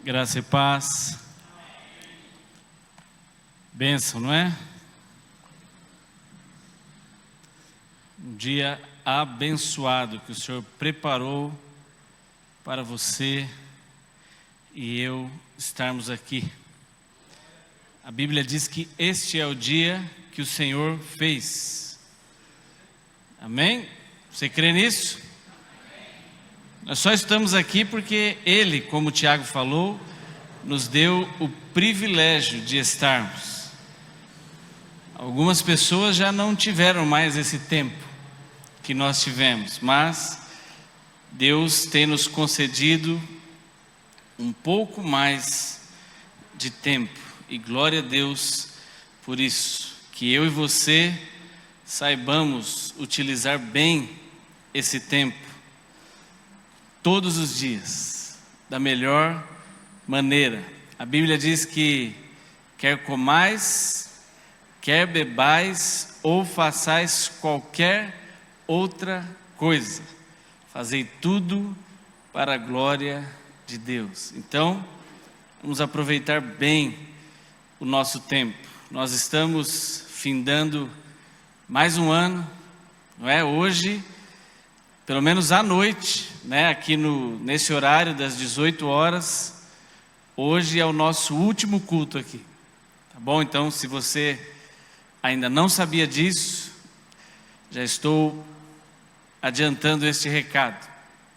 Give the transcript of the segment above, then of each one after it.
Graça e paz. Bênção, não é? Um dia abençoado que o Senhor preparou para você e eu estarmos aqui. A Bíblia diz que este é o dia que o Senhor fez. Amém? Você crê nisso? Nós só estamos aqui porque Ele, como o Tiago falou, nos deu o privilégio de estarmos. Algumas pessoas já não tiveram mais esse tempo que nós tivemos, mas Deus tem nos concedido um pouco mais de tempo. E glória a Deus por isso, que eu e você saibamos utilizar bem esse tempo, todos os dias, da melhor maneira. A Bíblia diz que quer comais, quer bebais ou façais qualquer outra coisa, fazei tudo para a glória de Deus. Então, vamos aproveitar bem o nosso tempo. Nós estamos findando mais um ano, não é? Hoje, pelo menos à noite, né? Aqui nesse horário das 18 horas, hoje é o nosso último culto aqui, tá bom? Então, se você ainda não sabia disso, já estou adiantando este recado,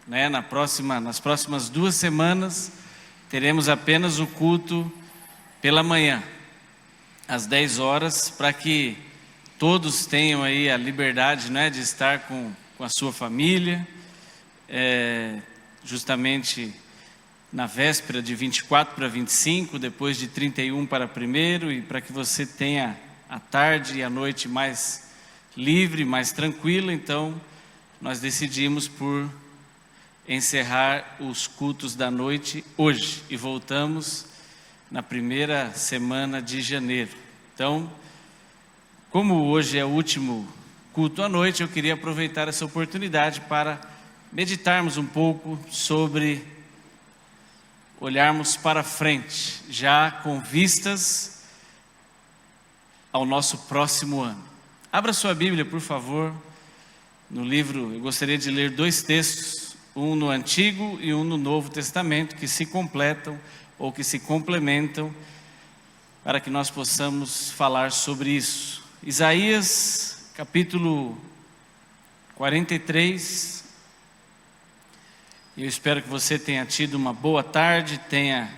né? Nas próximas 2 semanas, teremos apenas o culto pela manhã, às 10 horas, para que todos tenham aí a liberdade, né, de estar com a sua família, justamente na véspera de 24 para 25, depois de 31 para 1º, e para que você tenha a tarde e a noite mais livre, mais tranquila. Então, nós decidimos por encerrar os cultos da noite hoje, e voltamos na primeira semana de janeiro. Então, como hoje é o último culto à noite, eu queria aproveitar essa oportunidade para meditarmos um pouco sobre olharmos para frente, já com vistas ao nosso próximo ano. Abra sua Bíblia, por favor, no livro. Eu gostaria de ler 2 textos, um no Antigo e um no Novo Testamento, que se completam ou que se complementam, para que nós possamos falar sobre isso. Isaías, capítulo 43. Eu espero que você tenha tido uma boa tarde, tenha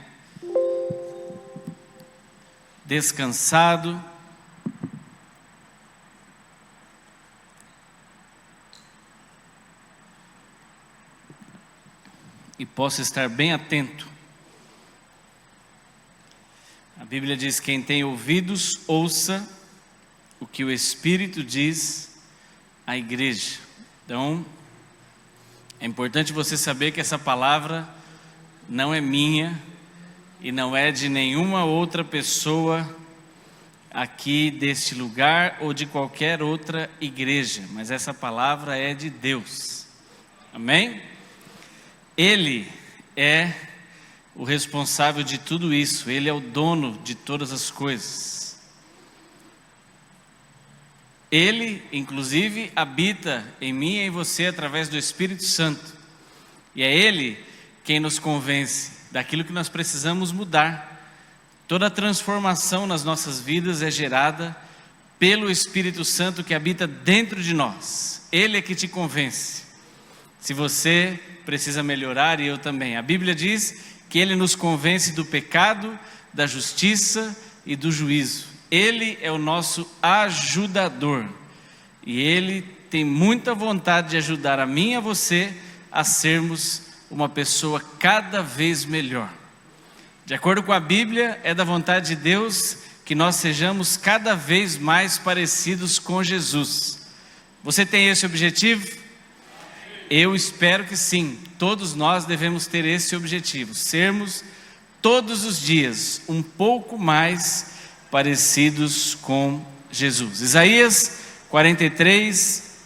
descansado. E possa estar bem atento. A Bíblia diz: quem tem ouvidos, ouça o que o Espírito diz à igreja. Então, é importante você saber que essa palavra não é minha e não é de nenhuma outra pessoa aqui deste lugar ou de qualquer outra igreja, mas essa palavra é de Deus. Amém? Ele é o responsável de tudo isso, Ele é o dono de todas as coisas. Ele, inclusive, habita em mim e em você através do Espírito Santo. E é Ele quem nos convence daquilo que nós precisamos mudar. Toda a transformação nas nossas vidas é gerada pelo Espírito Santo que habita dentro de nós. Ele é que te convence. Se você precisa melhorar, e eu também. A Bíblia diz que Ele nos convence do pecado, da justiça e do juízo. Ele é o nosso ajudador, e Ele tem muita vontade de ajudar a mim e a você a sermos uma pessoa cada vez melhor. De acordo com a Bíblia, é da vontade de Deus que nós sejamos cada vez mais parecidos com Jesus. Você tem esse objetivo? Eu espero que sim. Todos nós devemos ter esse objetivo, sermos todos os dias um pouco mais parecidos com Jesus. Isaías 43,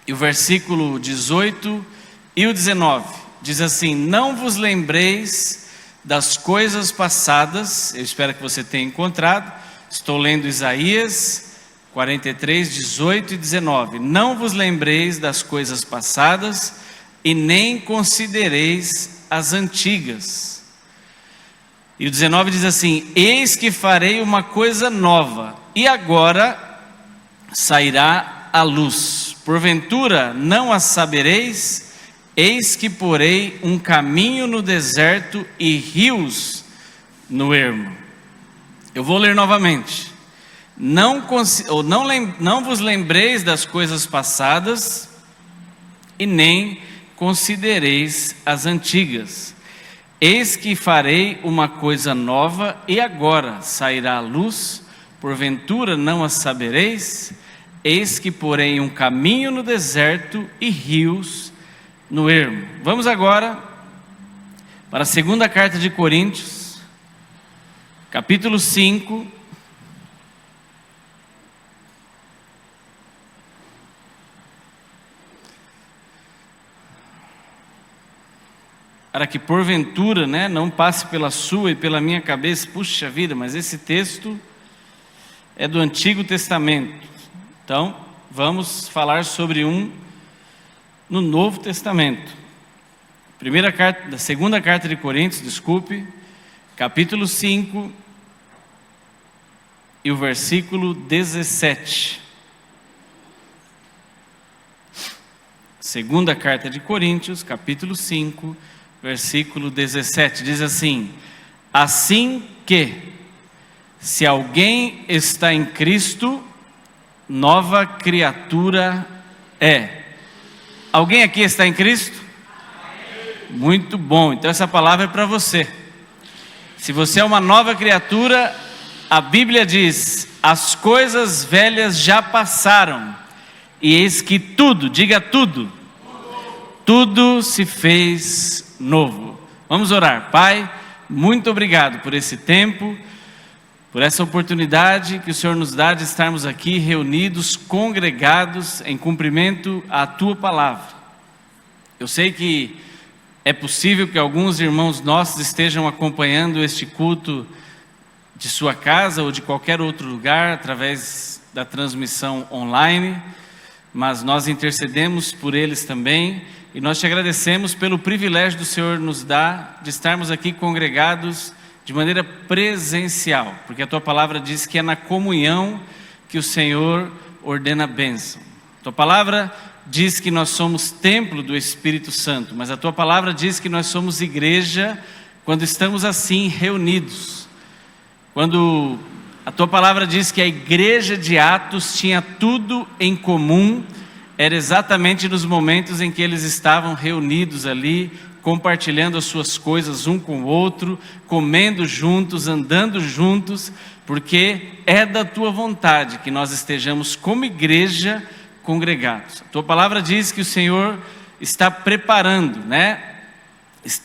e o versículo 18 e o 19, diz assim: não vos lembreis das coisas passadas. Eu espero que você tenha encontrado. Estou lendo Isaías 43, 18 e 19. Não vos lembreis das coisas passadas e nem considereis as antigas. E o 19 diz assim: eis que farei uma coisa nova, e agora sairá a luz. Porventura não a sabereis? Eis que porei um caminho no deserto e rios no ermo. Eu vou ler novamente. Não vos lembreis das coisas passadas e nem considereis as antigas. Eis que farei uma coisa nova, e agora sairá a luz. Porventura não a sabereis? Eis que porei um caminho no deserto e rios no ermo. Vamos agora para a segunda carta de Coríntios, capítulo 5. Para que porventura, não passe pela sua e pela minha cabeça, puxa vida, mas esse texto é do Antigo Testamento. Então, vamos falar sobre um no Novo Testamento. Segunda carta de Coríntios, capítulo 5 e o versículo 17. Segunda carta de Coríntios, capítulo 5, versículo 17, diz assim: assim que, se alguém está em Cristo, nova criatura é. Alguém aqui está em Cristo? Muito bom, então essa palavra é para você. Se você é uma nova criatura, a Bíblia diz: as coisas velhas já passaram, e eis que tudo, diga tudo, tudo se fez novo. Vamos orar. Pai, muito obrigado por esse tempo, por essa oportunidade que o Senhor nos dá de estarmos aqui reunidos, congregados em cumprimento à Tua palavra. Eu sei que é possível que alguns irmãos nossos estejam acompanhando este culto de sua casa ou de qualquer outro lugar através da transmissão online, mas nós intercedemos por eles também. E nós te agradecemos pelo privilégio do Senhor nos dar de estarmos aqui congregados de maneira presencial, porque a Tua palavra diz que é na comunhão que o Senhor ordena a bênção. A Tua palavra diz que nós somos templo do Espírito Santo, mas a Tua palavra diz que nós somos igreja quando estamos assim reunidos. Quando a Tua palavra diz que a igreja de Atos tinha tudo em comum, era exatamente nos momentos em que eles estavam reunidos ali, compartilhando as suas coisas um com o outro, comendo juntos, andando juntos, porque é da Tua vontade que nós estejamos como igreja congregados. A Tua palavra diz que o Senhor está preparando,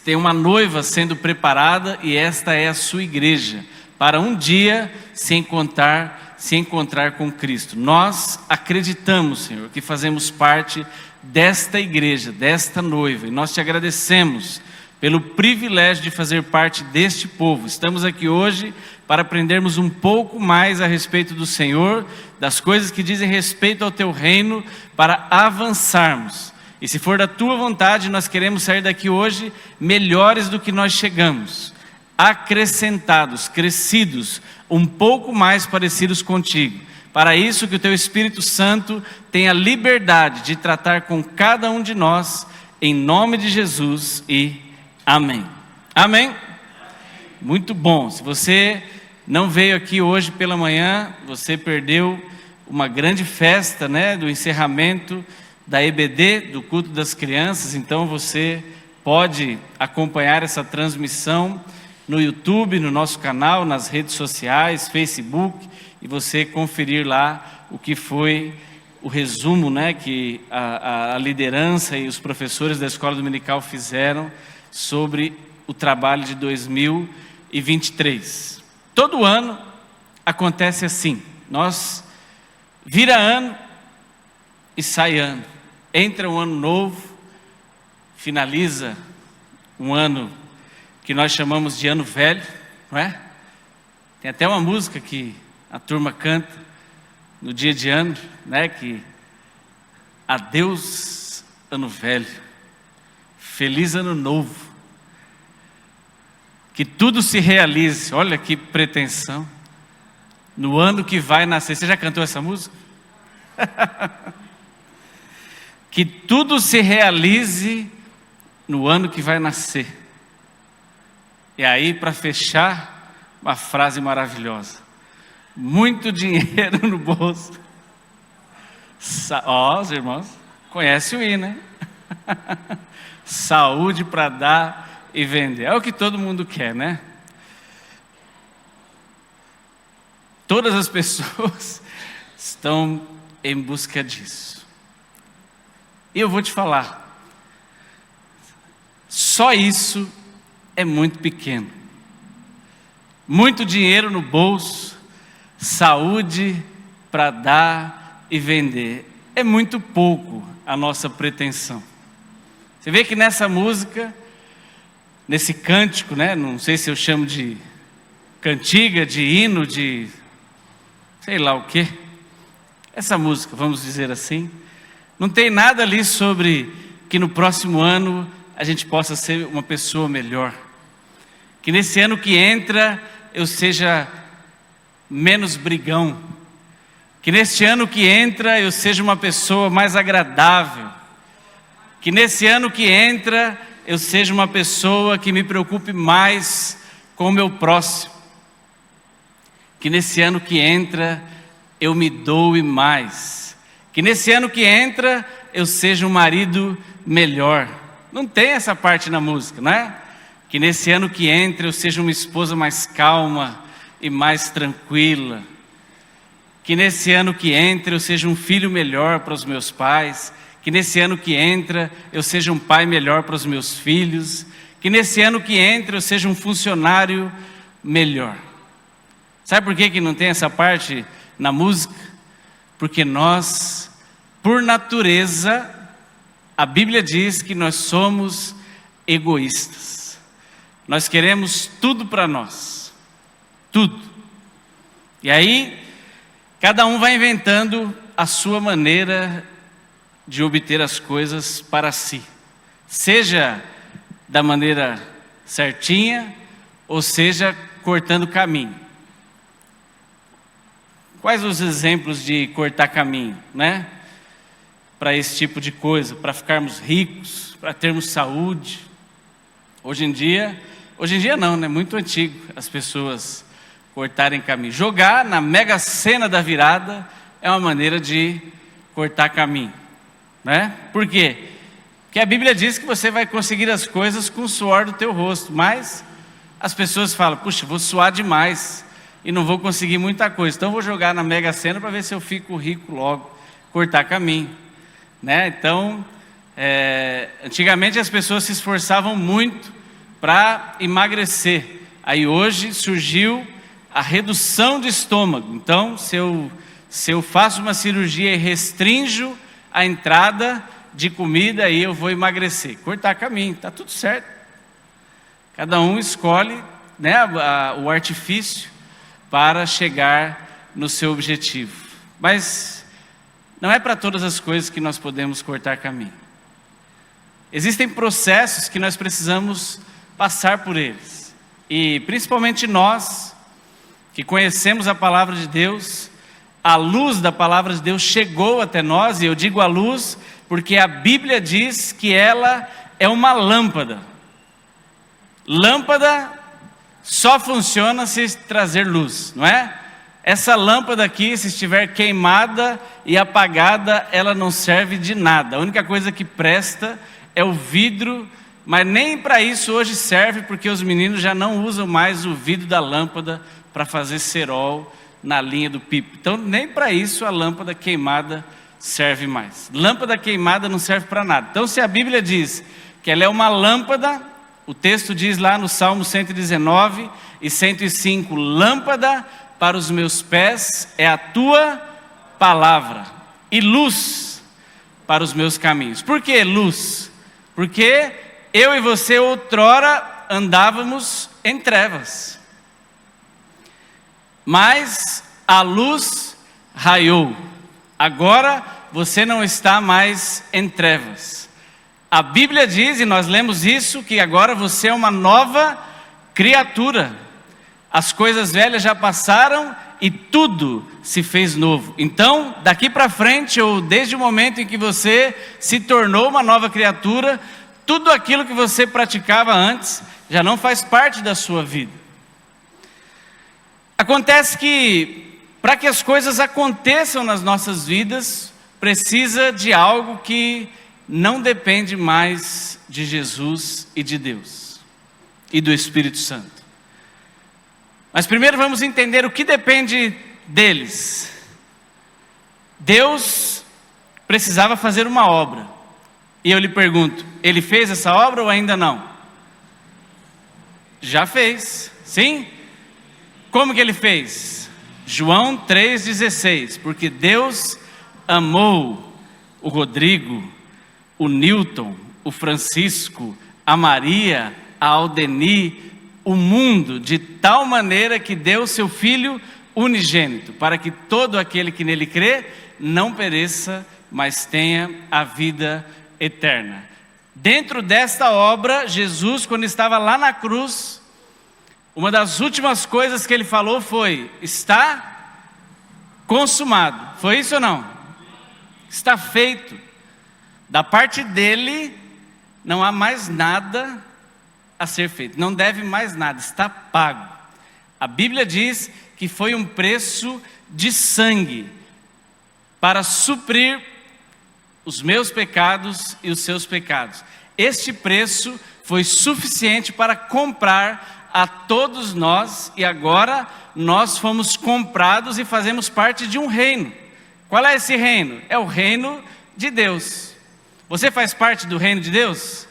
tem uma noiva sendo preparada, e esta é a Sua igreja, para um dia se encontrar com Cristo. Nós acreditamos, Senhor, que fazemos parte desta igreja, desta noiva, e nós te agradecemos pelo privilégio de fazer parte deste povo. Estamos aqui hoje para aprendermos um pouco mais a respeito do Senhor, das coisas que dizem respeito ao Teu reino, para avançarmos. E se for da Tua vontade, nós queremos sair daqui hoje melhores do que nós chegamos, acrescentados, crescidos, um pouco mais parecidos contigo. Para isso que o Teu Espírito Santo tenha liberdade de tratar com cada um de nós, em nome de Jesus, e amém. Amém? Muito bom. Se você não veio aqui hoje pela manhã, você perdeu uma grande festa, do encerramento da EBD, do culto das crianças. Então você pode acompanhar essa transmissão no YouTube, no nosso canal, nas redes sociais, Facebook, e você conferir lá o que foi o resumo, que a liderança e os professores da Escola Dominical fizeram sobre o trabalho de 2023. Todo ano acontece assim, vira ano e sai ano, entra um ano novo, finaliza um ano que nós chamamos de Ano Velho, não é? Tem até uma música que a turma canta no dia de ano, né? Que adeus Ano Velho, feliz Ano Novo, que tudo se realize. Olha que pretensão, no ano que vai nascer. Você já cantou essa música? Que tudo se realize no ano que vai nascer. E aí, para fechar, uma frase maravilhosa: muito dinheiro no bolso. Os irmãos conhecem o hino, né? Saúde para dar e vender. É o que todo mundo quer, né? Todas as pessoas estão em busca disso. E eu vou te falar, só isso é muito pequeno. Muito dinheiro no bolso, saúde para dar e vender. É muito pouco a nossa pretensão. Você vê que nessa música, nesse cântico, né? Não sei se eu chamo de cantiga, de hino, de sei lá o quê. Essa música, vamos dizer assim, não tem nada ali sobre que no próximo ano a gente possa ser uma pessoa melhor. Que nesse ano que entra eu seja menos brigão. Que neste ano que entra eu seja uma pessoa mais agradável. Que nesse ano que entra eu seja uma pessoa que me preocupe mais com o meu próximo. Que nesse ano que entra eu me doe mais. Que nesse ano que entra eu seja um marido melhor. Não tem essa parte na música, não é? Que nesse ano que entra eu seja uma esposa mais calma e mais tranquila. Que nesse ano que entra eu seja um filho melhor para os meus pais. Que nesse ano que entra eu seja um pai melhor para os meus filhos. Que nesse ano que entra eu seja um funcionário melhor. Sabe por que não tem essa parte na música? Porque nós, por natureza, a Bíblia diz que nós somos egoístas. Nós queremos tudo para nós. Tudo. E aí, cada um vai inventando a sua maneira de obter as coisas para si. Seja da maneira certinha, ou seja, cortando caminho. Quais os exemplos de cortar caminho, né? Para esse tipo de coisa, para ficarmos ricos, para termos saúde. Hoje em dia não, né? Muito antigo as pessoas cortarem caminho. Jogar na Mega Sena da virada é uma maneira de cortar caminho, né? Por quê? Porque a Bíblia diz que você vai conseguir as coisas com o suor do teu rosto, mas as pessoas falam: puxa, vou suar demais e não vou conseguir muita coisa, então vou jogar na Mega Sena para ver se eu fico rico logo, cortar caminho, né? Então, antigamente as pessoas se esforçavam muito para emagrecer. Aí hoje surgiu a redução de estômago. Então, se eu faço uma cirurgia e restringo a entrada de comida, aí eu vou emagrecer. Cortar caminho, está tudo certo. Cada um escolhe, né, o artifício para chegar no seu objetivo. Mas não é para todas as coisas que nós podemos cortar caminho. Existem processos que nós precisamos passar por eles. E principalmente nós, que conhecemos a palavra de Deus, a luz da palavra de Deus chegou até nós, e eu digo a luz porque a Bíblia diz que ela é uma lâmpada. Lâmpada só funciona se trazer luz, não é? Essa lâmpada aqui, se estiver queimada e apagada, ela não serve de nada. A única coisa que presta é o vidro, mas nem para isso hoje serve, porque os meninos já não usam mais o vidro da lâmpada para fazer cerol na linha do pipo. Então nem para isso a lâmpada queimada serve mais. Lâmpada queimada não serve para nada. Então, se a Bíblia diz que ela é uma lâmpada, o texto diz lá no Salmo 119 e 105, lâmpada para os meus pés é a tua palavra e luz para os meus caminhos. Por que luz? Porque eu e você outrora andávamos em trevas, mas a luz raiou. Agora você não está mais em trevas. A Bíblia diz, e nós lemos isso, que agora você é uma nova criatura. As coisas velhas já passaram e tudo se fez novo. Então, daqui para frente, ou desde o momento em que você se tornou uma nova criatura, tudo aquilo que você praticava antes já não faz parte da sua vida. Acontece que, para que as coisas aconteçam nas nossas vidas, precisa de algo que não depende mais de Jesus e de Deus e do Espírito Santo. Mas primeiro vamos entender o que depende deles. Deus precisava fazer uma obra. E eu lhe pergunto, ele fez essa obra ou ainda não? Já fez, sim? Como que ele fez? João 3,16, porque Deus amou o Rodrigo, o Newton, o Francisco, a Maria, a Aldeni, o mundo, de tal maneira que deu seu Filho unigênito, para que todo aquele que nele crê não pereça, mas tenha a vida eterna. Dentro desta obra, Jesus, quando estava lá na cruz, uma das últimas coisas que ele falou foi: está consumado. Foi isso ou não? Está feito. Da parte dele, não há mais nada a ser feito. Não deve mais nada, está pago. A Bíblia diz que foi um preço de sangue para suprir os meus pecados e os seus pecados. Este preço foi suficiente para comprar a todos nós, e agora nós fomos comprados e fazemos parte de um reino. Qual é esse reino? É o reino de Deus. Você faz parte do reino de Deus?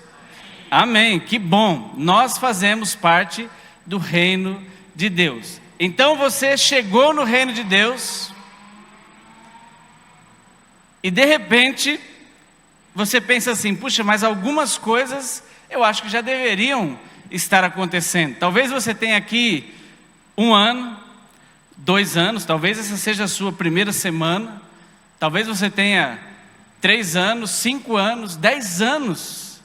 Amém, que bom. Nós fazemos parte do reino de Deus. Então você chegou no reino de Deus e de repente você pensa assim: puxa, mas algumas coisas eu acho que já deveriam estar acontecendo. Talvez você tenha aqui 1 ano, 2 anos, talvez essa seja a sua primeira semana, talvez você tenha 3 anos, 5 anos, 10 anos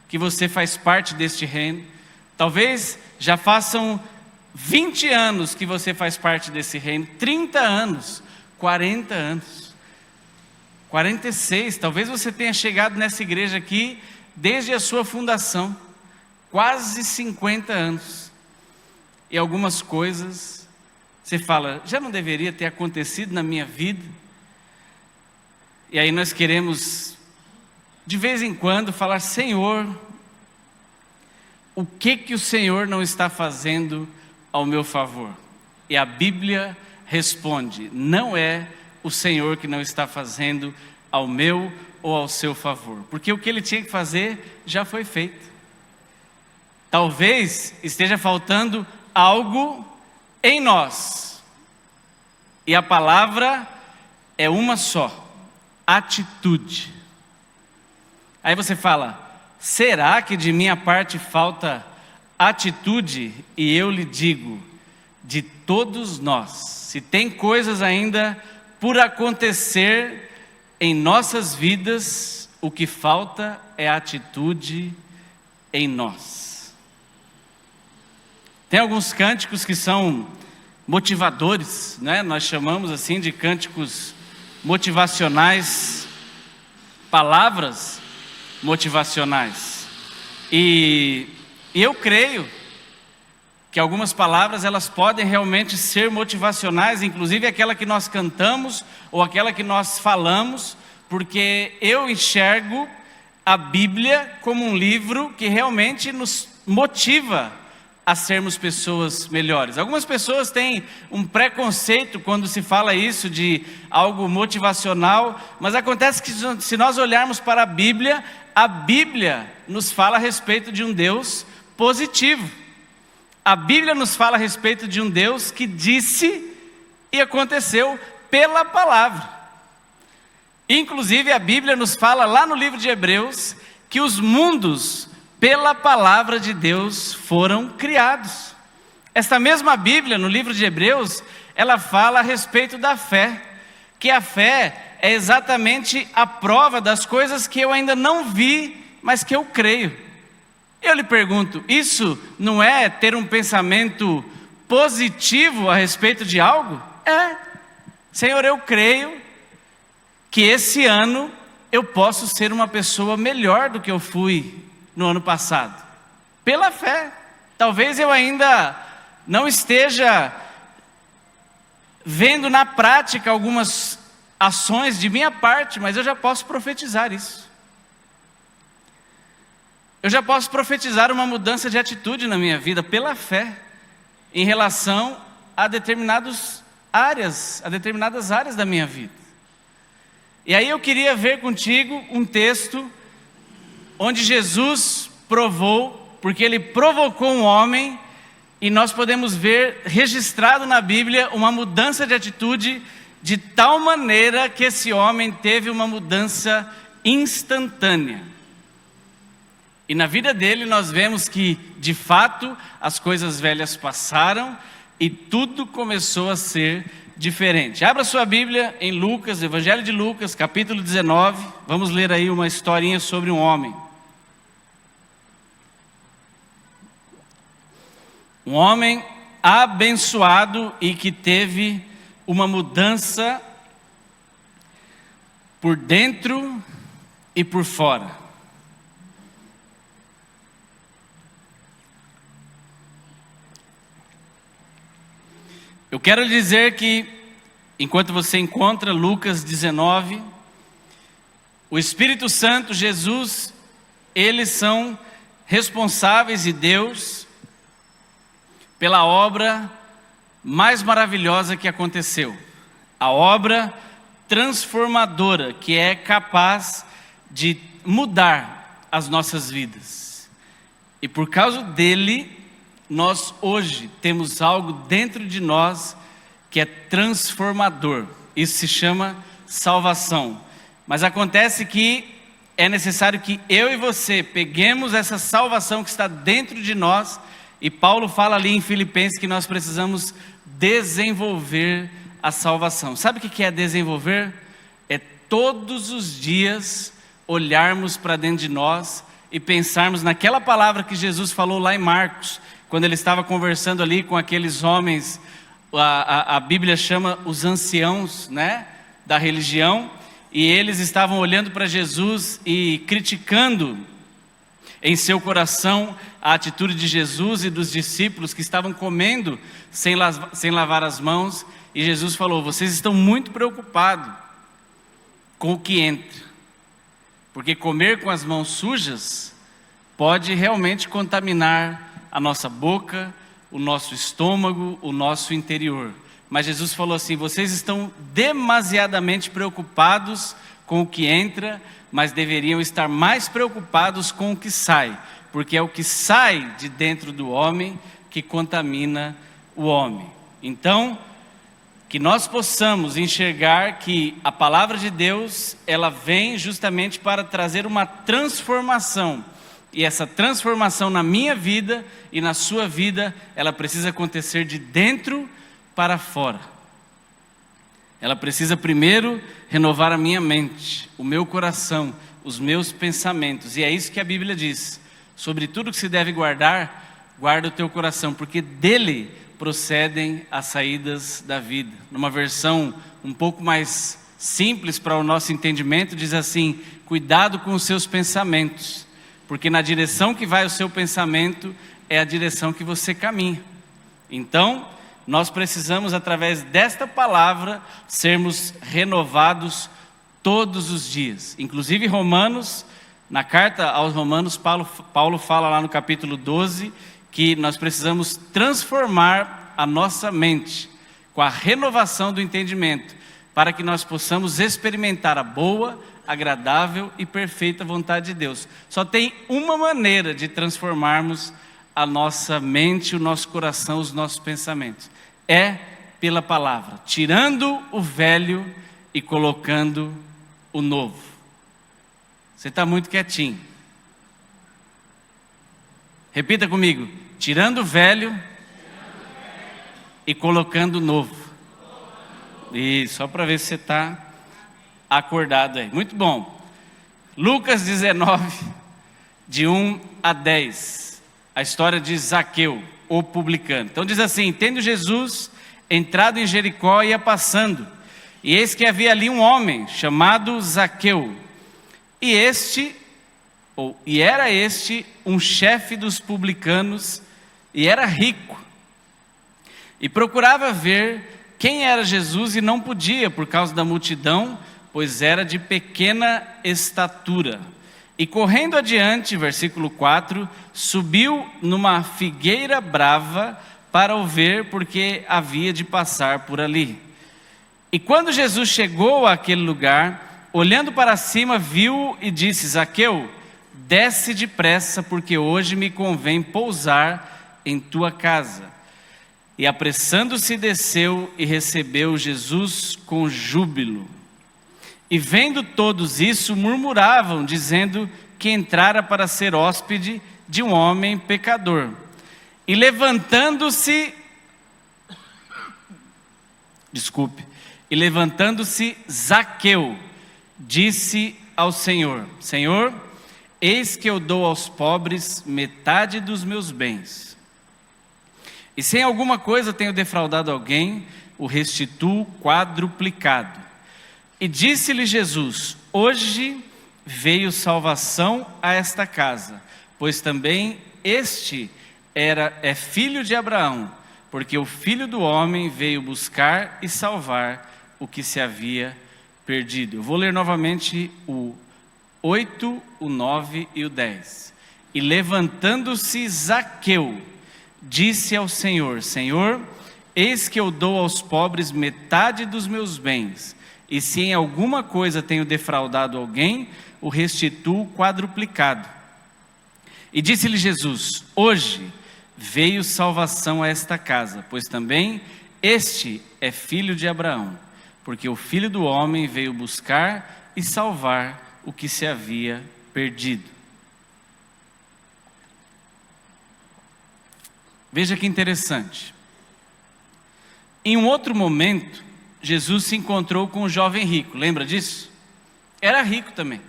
que você faz parte deste reino. Talvez já façam 20 anos que você faz parte desse reino, 30 anos, 40 anos, 46, talvez você tenha chegado nessa igreja aqui desde a sua fundação, quase 50 anos, e algumas coisas você fala: já não deveria ter acontecido na minha vida? E aí nós queremos, de vez em quando, falar: Senhor, o que o Senhor não está fazendo ao meu favor? E a Bíblia responde: não é o Senhor que não está fazendo ao meu ou ao seu favor, porque o que Ele tinha que fazer já foi feito. Talvez esteja faltando algo em nós, e a palavra é uma só: atitude. Aí você fala: será que de minha parte falta atitude? E eu lhe digo, de todos nós, se tem coisas ainda por acontecer em nossas vidas, o que falta é atitude em nós. Tem alguns cânticos que são motivadores, né? Nós chamamos assim de cânticos motivacionais, palavras motivacionais. E eu creio que algumas palavras elas podem realmente ser motivacionais, inclusive aquela que nós cantamos ou aquela que nós falamos, porque eu enxergo a Bíblia como um livro que realmente nos motiva a sermos pessoas melhores. Algumas pessoas têm um preconceito quando se fala isso de algo motivacional, mas acontece que se nós olharmos para a Bíblia nos fala a respeito de um Deus positivo. A Bíblia nos fala a respeito de um Deus que disse e aconteceu pela palavra. Inclusive a Bíblia nos fala lá no livro de Hebreus que os mundos pela palavra de Deus foram criados. Esta mesma Bíblia, no livro de Hebreus, ela fala a respeito da fé, que a fé é exatamente a prova das coisas que eu ainda não vi, mas que eu creio. Eu lhe pergunto, isso não é ter um pensamento positivo a respeito de algo? Senhor, eu creio que esse ano eu posso ser uma pessoa melhor do que eu fui no ano passado, pela fé. Talvez eu ainda não esteja vendo na prática algumas ações de minha parte, mas eu já posso profetizar isso. Eu já posso profetizar uma mudança de atitude na minha vida pela fé, em relação a determinadas áreas da minha vida. E aí eu queria ver contigo um texto onde Jesus provou, porque ele provocou um homem, e nós podemos ver registrado na Bíblia uma mudança de atitude de tal maneira que esse homem teve uma mudança instantânea. E na vida dele nós vemos que, de fato, as coisas velhas passaram e tudo começou a ser diferente. Abra sua Bíblia em Lucas, Evangelho de Lucas, capítulo 19. Vamos ler aí uma historinha sobre um homem. Um homem abençoado e que teve uma mudança por dentro e por fora. Eu quero lhe dizer que, enquanto você encontra Lucas 19, o Espírito Santo, Jesus, eles são responsáveis, e Deus, pela obra mais maravilhosa que aconteceu, a obra transformadora que é capaz de mudar as nossas vidas. E por causa dele, nós hoje temos algo dentro de nós que é transformador. Isso se chama salvação. Mas acontece que é necessário que eu e você peguemos essa salvação que está dentro de nós. E Paulo fala ali em Filipenses que nós precisamos desenvolver a salvação. Sabe o que é desenvolver? É todos os dias olharmos para dentro de nós e pensarmos naquela palavra que Jesus falou lá em Marcos, quando ele estava conversando ali com aqueles homens, a Bíblia chama os anciãos, né, da religião, e eles estavam olhando para Jesus e criticando em seu coração a atitude de Jesus e dos discípulos que estavam comendo sem lavar as mãos. E Jesus falou: vocês estão muito preocupados com o que entra, porque comer com as mãos sujas pode realmente contaminar a nossa boca, o nosso estômago, o nosso interior. Mas Jesus falou assim: vocês estão demasiadamente preocupados com o que entra, mas deveriam estar mais preocupados com o que sai, porque é o que sai de dentro do homem que contamina o homem. Então, que nós possamos enxergar que a palavra de Deus, ela vem justamente para trazer uma transformação, e essa transformação na minha vida e na sua vida, ela precisa acontecer de dentro para fora. Ela precisa primeiro renovar a minha mente, o meu coração, os meus pensamentos. E é isso que a Bíblia diz: sobre tudo que se deve guardar, guarda o teu coração, porque dele procedem as saídas da vida. Numa versão um pouco mais simples para o nosso entendimento, diz assim: cuidado com os seus pensamentos, porque na direção que vai o seu pensamento é a direção que você caminha. Então, nós precisamos, através desta palavra, sermos renovados todos os dias. Inclusive Romanos, na carta aos Romanos, Paulo fala lá no capítulo 12, que nós precisamos transformar a nossa mente com a renovação do entendimento, para que nós possamos experimentar a boa, agradável e perfeita vontade de Deus. Só tem uma maneira de transformarmos a nossa mente, o nosso coração, os nossos pensamentos: é pela palavra, tirando o velho e colocando o novo. Você está muito quietinho. Repita comigo: tirando o velho e colocando o novo. E só para ver se você está acordado aí. Muito bom. Lucas 19, de 1 a 10. A história de Zaqueu, o publicano. Então diz assim: tendo Jesus entrado em Jericó, ia passando, e eis que havia ali um homem chamado Zaqueu. E era este um chefe dos publicanos, e era rico. E procurava ver quem era Jesus, e não podia, por causa da multidão, pois era de pequena estatura. E correndo adiante, versículo 4, subiu numa figueira brava para o ver, porque havia de passar por ali. E quando Jesus chegou àquele lugar, olhando para cima, viu e disse: Zaqueu, desce depressa, porque hoje me convém pousar em tua casa. E apressando-se desceu e recebeu Jesus com júbilo. E vendo todos isso, murmuravam, dizendo que entrara para ser hóspede de um homem pecador. E levantando-se, Zaqueu disse ao Senhor: Senhor, eis que eu dou aos pobres metade dos meus bens. E se em alguma coisa tenho defraudado alguém, o restituo quadruplicado. E disse-lhe Jesus: hoje veio salvação a esta casa, pois também este é filho de Abraão, porque o Filho do Homem veio buscar e salvar o que se havia perdido. Eu vou ler novamente o 8, o 9 e o 10. E levantando-se Zaqueu, disse ao Senhor: Senhor, eis que eu dou aos pobres metade dos meus bens, e se em alguma coisa tenho defraudado alguém, o restituo quadruplicado. E disse-lhe Jesus: hoje veio salvação a esta casa, pois também este é filho de Abraão, porque o Filho do Homem veio buscar e salvar o que se havia perdido. Veja que interessante. Em um outro momento, Jesus se encontrou com um jovem rico, lembra disso? Era rico também.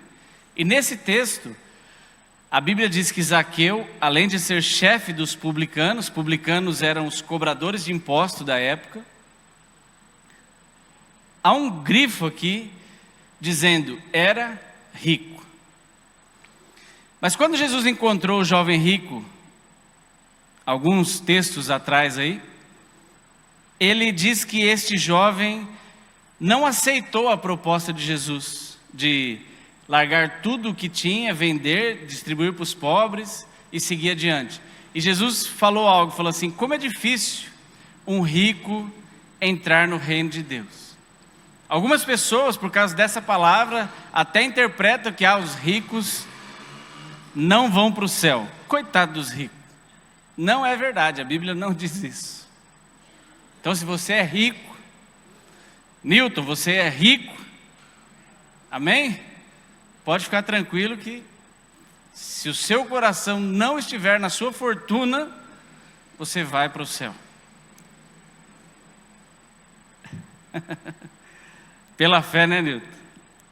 E nesse texto, a Bíblia diz que Zaqueu, além de ser chefe dos publicanos eram os cobradores de imposto da época, há um grifo aqui dizendo: era rico. Mas quando Jesus encontrou o jovem rico, alguns textos atrás aí, ele diz que este jovem não aceitou a proposta de Jesus de largar tudo o que tinha, vender, distribuir para os pobres e seguir adiante. E Jesus falou assim: como é difícil um rico entrar no reino de Deus. Algumas pessoas, por causa dessa palavra, até interpretam que os ricos não vão para o céu. Coitado dos ricos. Não é verdade, a Bíblia não diz isso. Então, se você é rico, Newton, você é rico, amém? Pode ficar tranquilo que, se o seu coração não estiver na sua fortuna, você vai para o céu. Pela fé, né, Newton?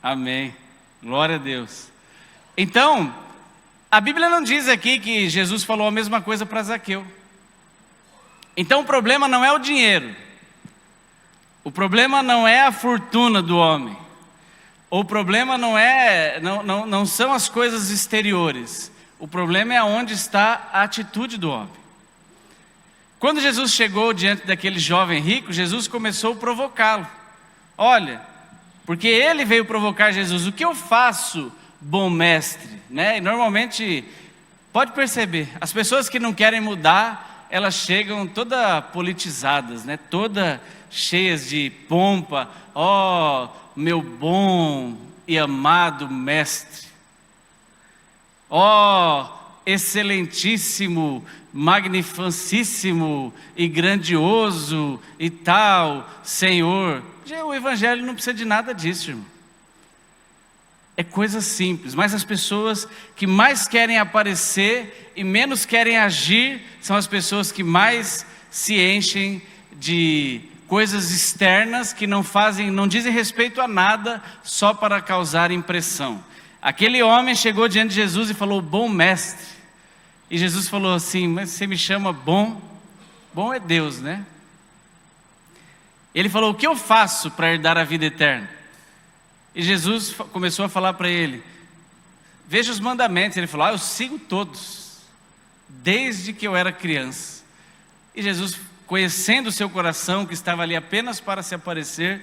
Amém. Glória a Deus. Então, a Bíblia não diz aqui que Jesus falou a mesma coisa para Zaqueu. Então o problema não é o dinheiro. O problema não é a fortuna do homem. O problema não são as coisas exteriores. O problema é onde está a atitude do homem. Quando Jesus chegou diante daquele jovem rico, Jesus começou a provocá-lo. Olha, porque ele veio provocar Jesus: o que eu faço, bom mestre? Né? E normalmente, pode perceber, as pessoas que não querem mudar, elas chegam toda politizadas, né? Toda cheias de pompa. Ó, meu bom e amado mestre. Ó, excelentíssimo, magnificíssimo e grandioso e tal Senhor. O evangelho não precisa de nada disso, irmão. é coisa simples, mas as pessoas que mais querem aparecer e menos querem agir são as pessoas que mais se enchem de coisas externas que não dizem respeito a nada, só para causar impressão. Aquele homem chegou diante de Jesus e falou: bom mestre. E Jesus falou assim: mas você me chama bom? Bom é Deus, né? Ele falou: o que eu faço para herdar a vida eterna? E Jesus começou a falar para ele: veja os mandamentos. Ele falou: eu sigo todos, desde que eu era criança. E Jesus, conhecendo o seu coração, que estava ali apenas para se aparecer,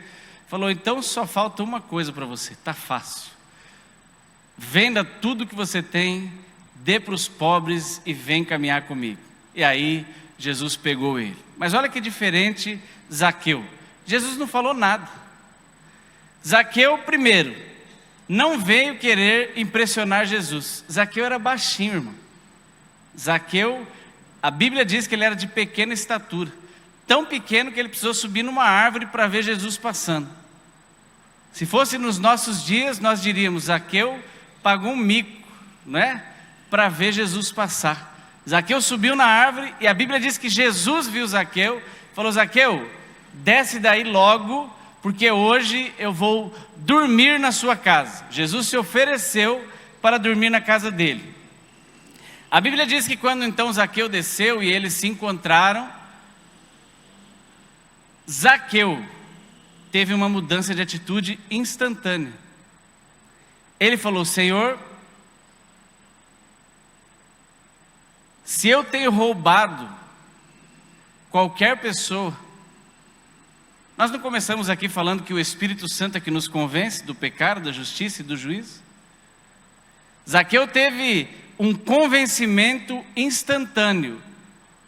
falou: então só falta uma coisa para você, está fácil. Venda tudo que você tem, dê para os pobres e vem caminhar comigo. E aí Jesus pegou ele. Mas olha que diferente Zaqueu. Jesus não falou nada. Zaqueu, primeiro, não veio querer impressionar Jesus. Zaqueu era baixinho, irmão. Zaqueu, a Bíblia diz que ele era de pequena estatura. Tão pequeno que ele precisou subir numa árvore para ver Jesus passando. Se fosse nos nossos dias, nós diríamos: Zaqueu pagou um mico, não é? Para ver Jesus passar. Zaqueu subiu na árvore e a Bíblia diz que Jesus viu Zaqueu, falou: Zaqueu, desce daí logo, porque hoje eu vou dormir na sua casa. Jesus se ofereceu para dormir na casa dele. A Bíblia diz que quando então Zaqueu desceu e eles se encontraram, Zaqueu teve uma mudança de atitude instantânea. Ele falou: Senhor, se eu tenho roubado qualquer pessoa, nós não começamos aqui falando que o Espírito Santo é que nos convence do pecado, da justiça e do juízo? Zaqueu teve um convencimento instantâneo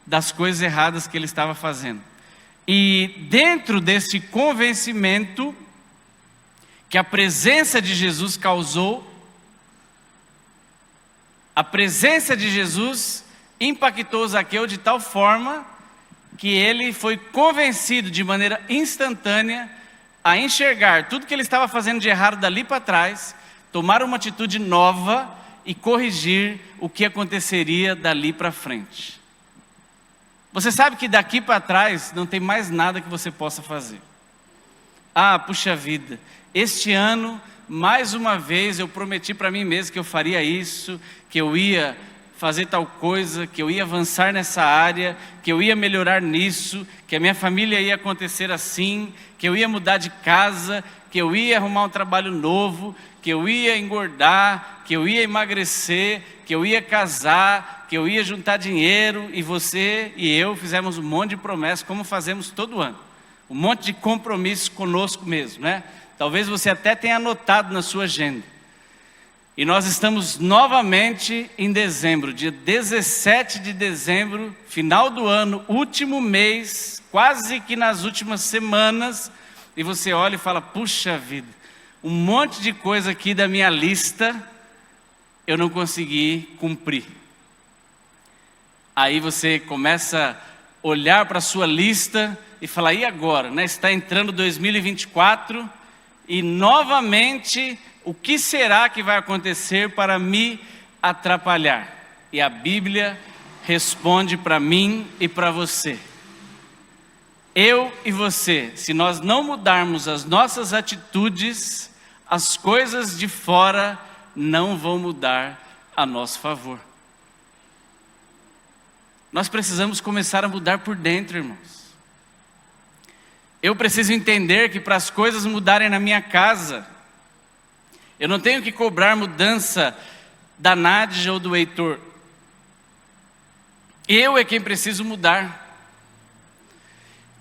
das coisas erradas que ele estava fazendo. E dentro desse convencimento que a presença de Jesus causou, a presença de Jesus impactou Zaqueu de tal forma que ele foi convencido de maneira instantânea a enxergar tudo que ele estava fazendo de errado dali para trás, tomar uma atitude nova e corrigir o que aconteceria dali para frente. Você sabe que daqui para trás não tem mais nada que você possa fazer. Ah, puxa vida, este ano, mais uma vez, eu prometi para mim mesmo que eu faria isso, que eu ia fazer tal coisa, que eu ia avançar nessa área, que eu ia melhorar nisso, que a minha família ia acontecer assim, que eu ia mudar de casa, que eu ia arrumar um trabalho novo, que eu ia engordar, que eu ia emagrecer, que eu ia casar, que eu ia juntar dinheiro. E você e eu fizemos um monte de promessas, como fazemos todo ano. Um monte de compromissos conosco mesmo, né? Talvez você até tenha anotado na sua agenda. E nós estamos novamente em dezembro, dia 17 de dezembro, final do ano, último mês, quase que nas últimas semanas, e você olha e fala: puxa vida, um monte de coisa aqui da minha lista eu não consegui cumprir. Aí você começa a olhar para a sua lista e falar: e agora? Né? Está entrando 2024 e novamente, o que será que vai acontecer para me atrapalhar? E a Bíblia responde para mim e para você. Eu e você, se nós não mudarmos as nossas atitudes, as coisas de fora não vão mudar a nosso favor. Nós precisamos começar a mudar por dentro, irmãos. Eu preciso entender que para as coisas mudarem na minha casa, eu não tenho que cobrar mudança da Nádia ou do Heitor. Eu é quem preciso mudar.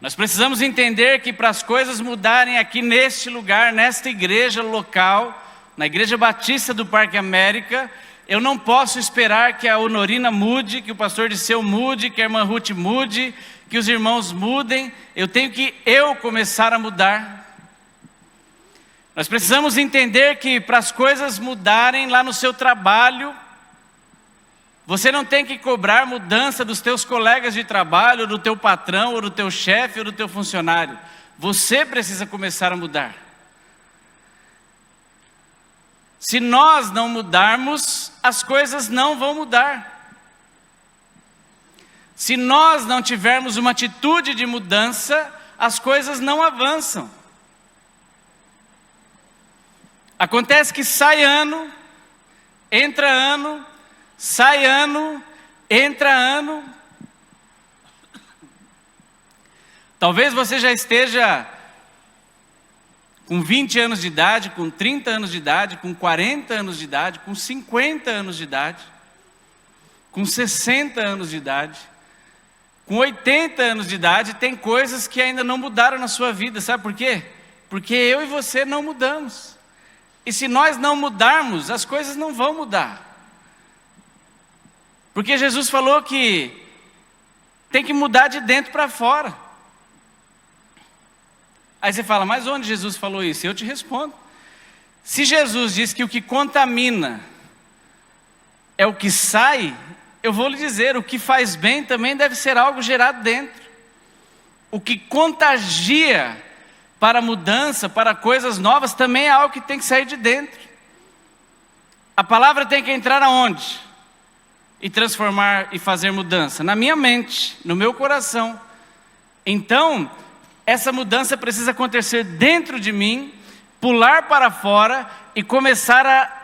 Nós precisamos entender que para as coisas mudarem aqui neste lugar, nesta igreja local, na Igreja Batista do Parque América, eu não posso esperar que a Honorina mude, que o pastor Disseu mude, que a irmã Ruth mude, que os irmãos mudem. Eu tenho que começar a mudar. Nós precisamos entender que para as coisas mudarem lá no seu trabalho, você não tem que cobrar mudança dos teus colegas de trabalho, ou do teu patrão, ou do teu chefe, ou do teu funcionário. Você precisa começar a mudar. Se nós não mudarmos, as coisas não vão mudar. Se nós não tivermos uma atitude de mudança, as coisas não avançam. Acontece que sai ano, entra ano, sai ano, entra ano. Talvez você já esteja com 20 anos de idade, com 30 anos de idade, com 40 anos de idade, com 50 anos de idade, com 60 anos de idade, com 80 anos de idade, tem coisas que ainda não mudaram na sua vida, sabe por quê? Porque eu e você não mudamos. E se nós não mudarmos, as coisas não vão mudar. Porque Jesus falou que tem que mudar de dentro para fora. Aí você fala, mas onde Jesus falou isso? Eu te respondo. Se Jesus diz que o que contamina é o que sai, eu vou lhe dizer, o que faz bem também deve ser algo gerado dentro. O que contagia para mudança, para coisas novas, também é algo que tem que sair de dentro. A palavra tem que entrar aonde? E transformar e fazer mudança? Na minha mente, no meu coração. Então, essa mudança precisa acontecer dentro de mim, pular para fora e começar a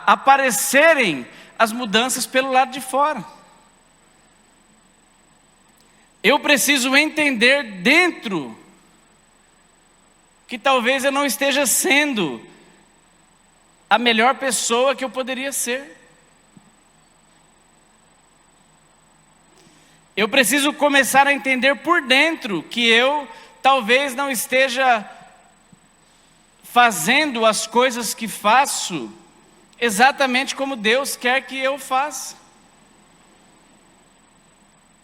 aparecerem as mudanças pelo lado de fora. Eu preciso entender dentro que talvez eu não esteja sendo a melhor pessoa que eu poderia ser. Eu preciso começar a entender por dentro que eu talvez não esteja fazendo as coisas que faço exatamente como Deus quer que eu faça.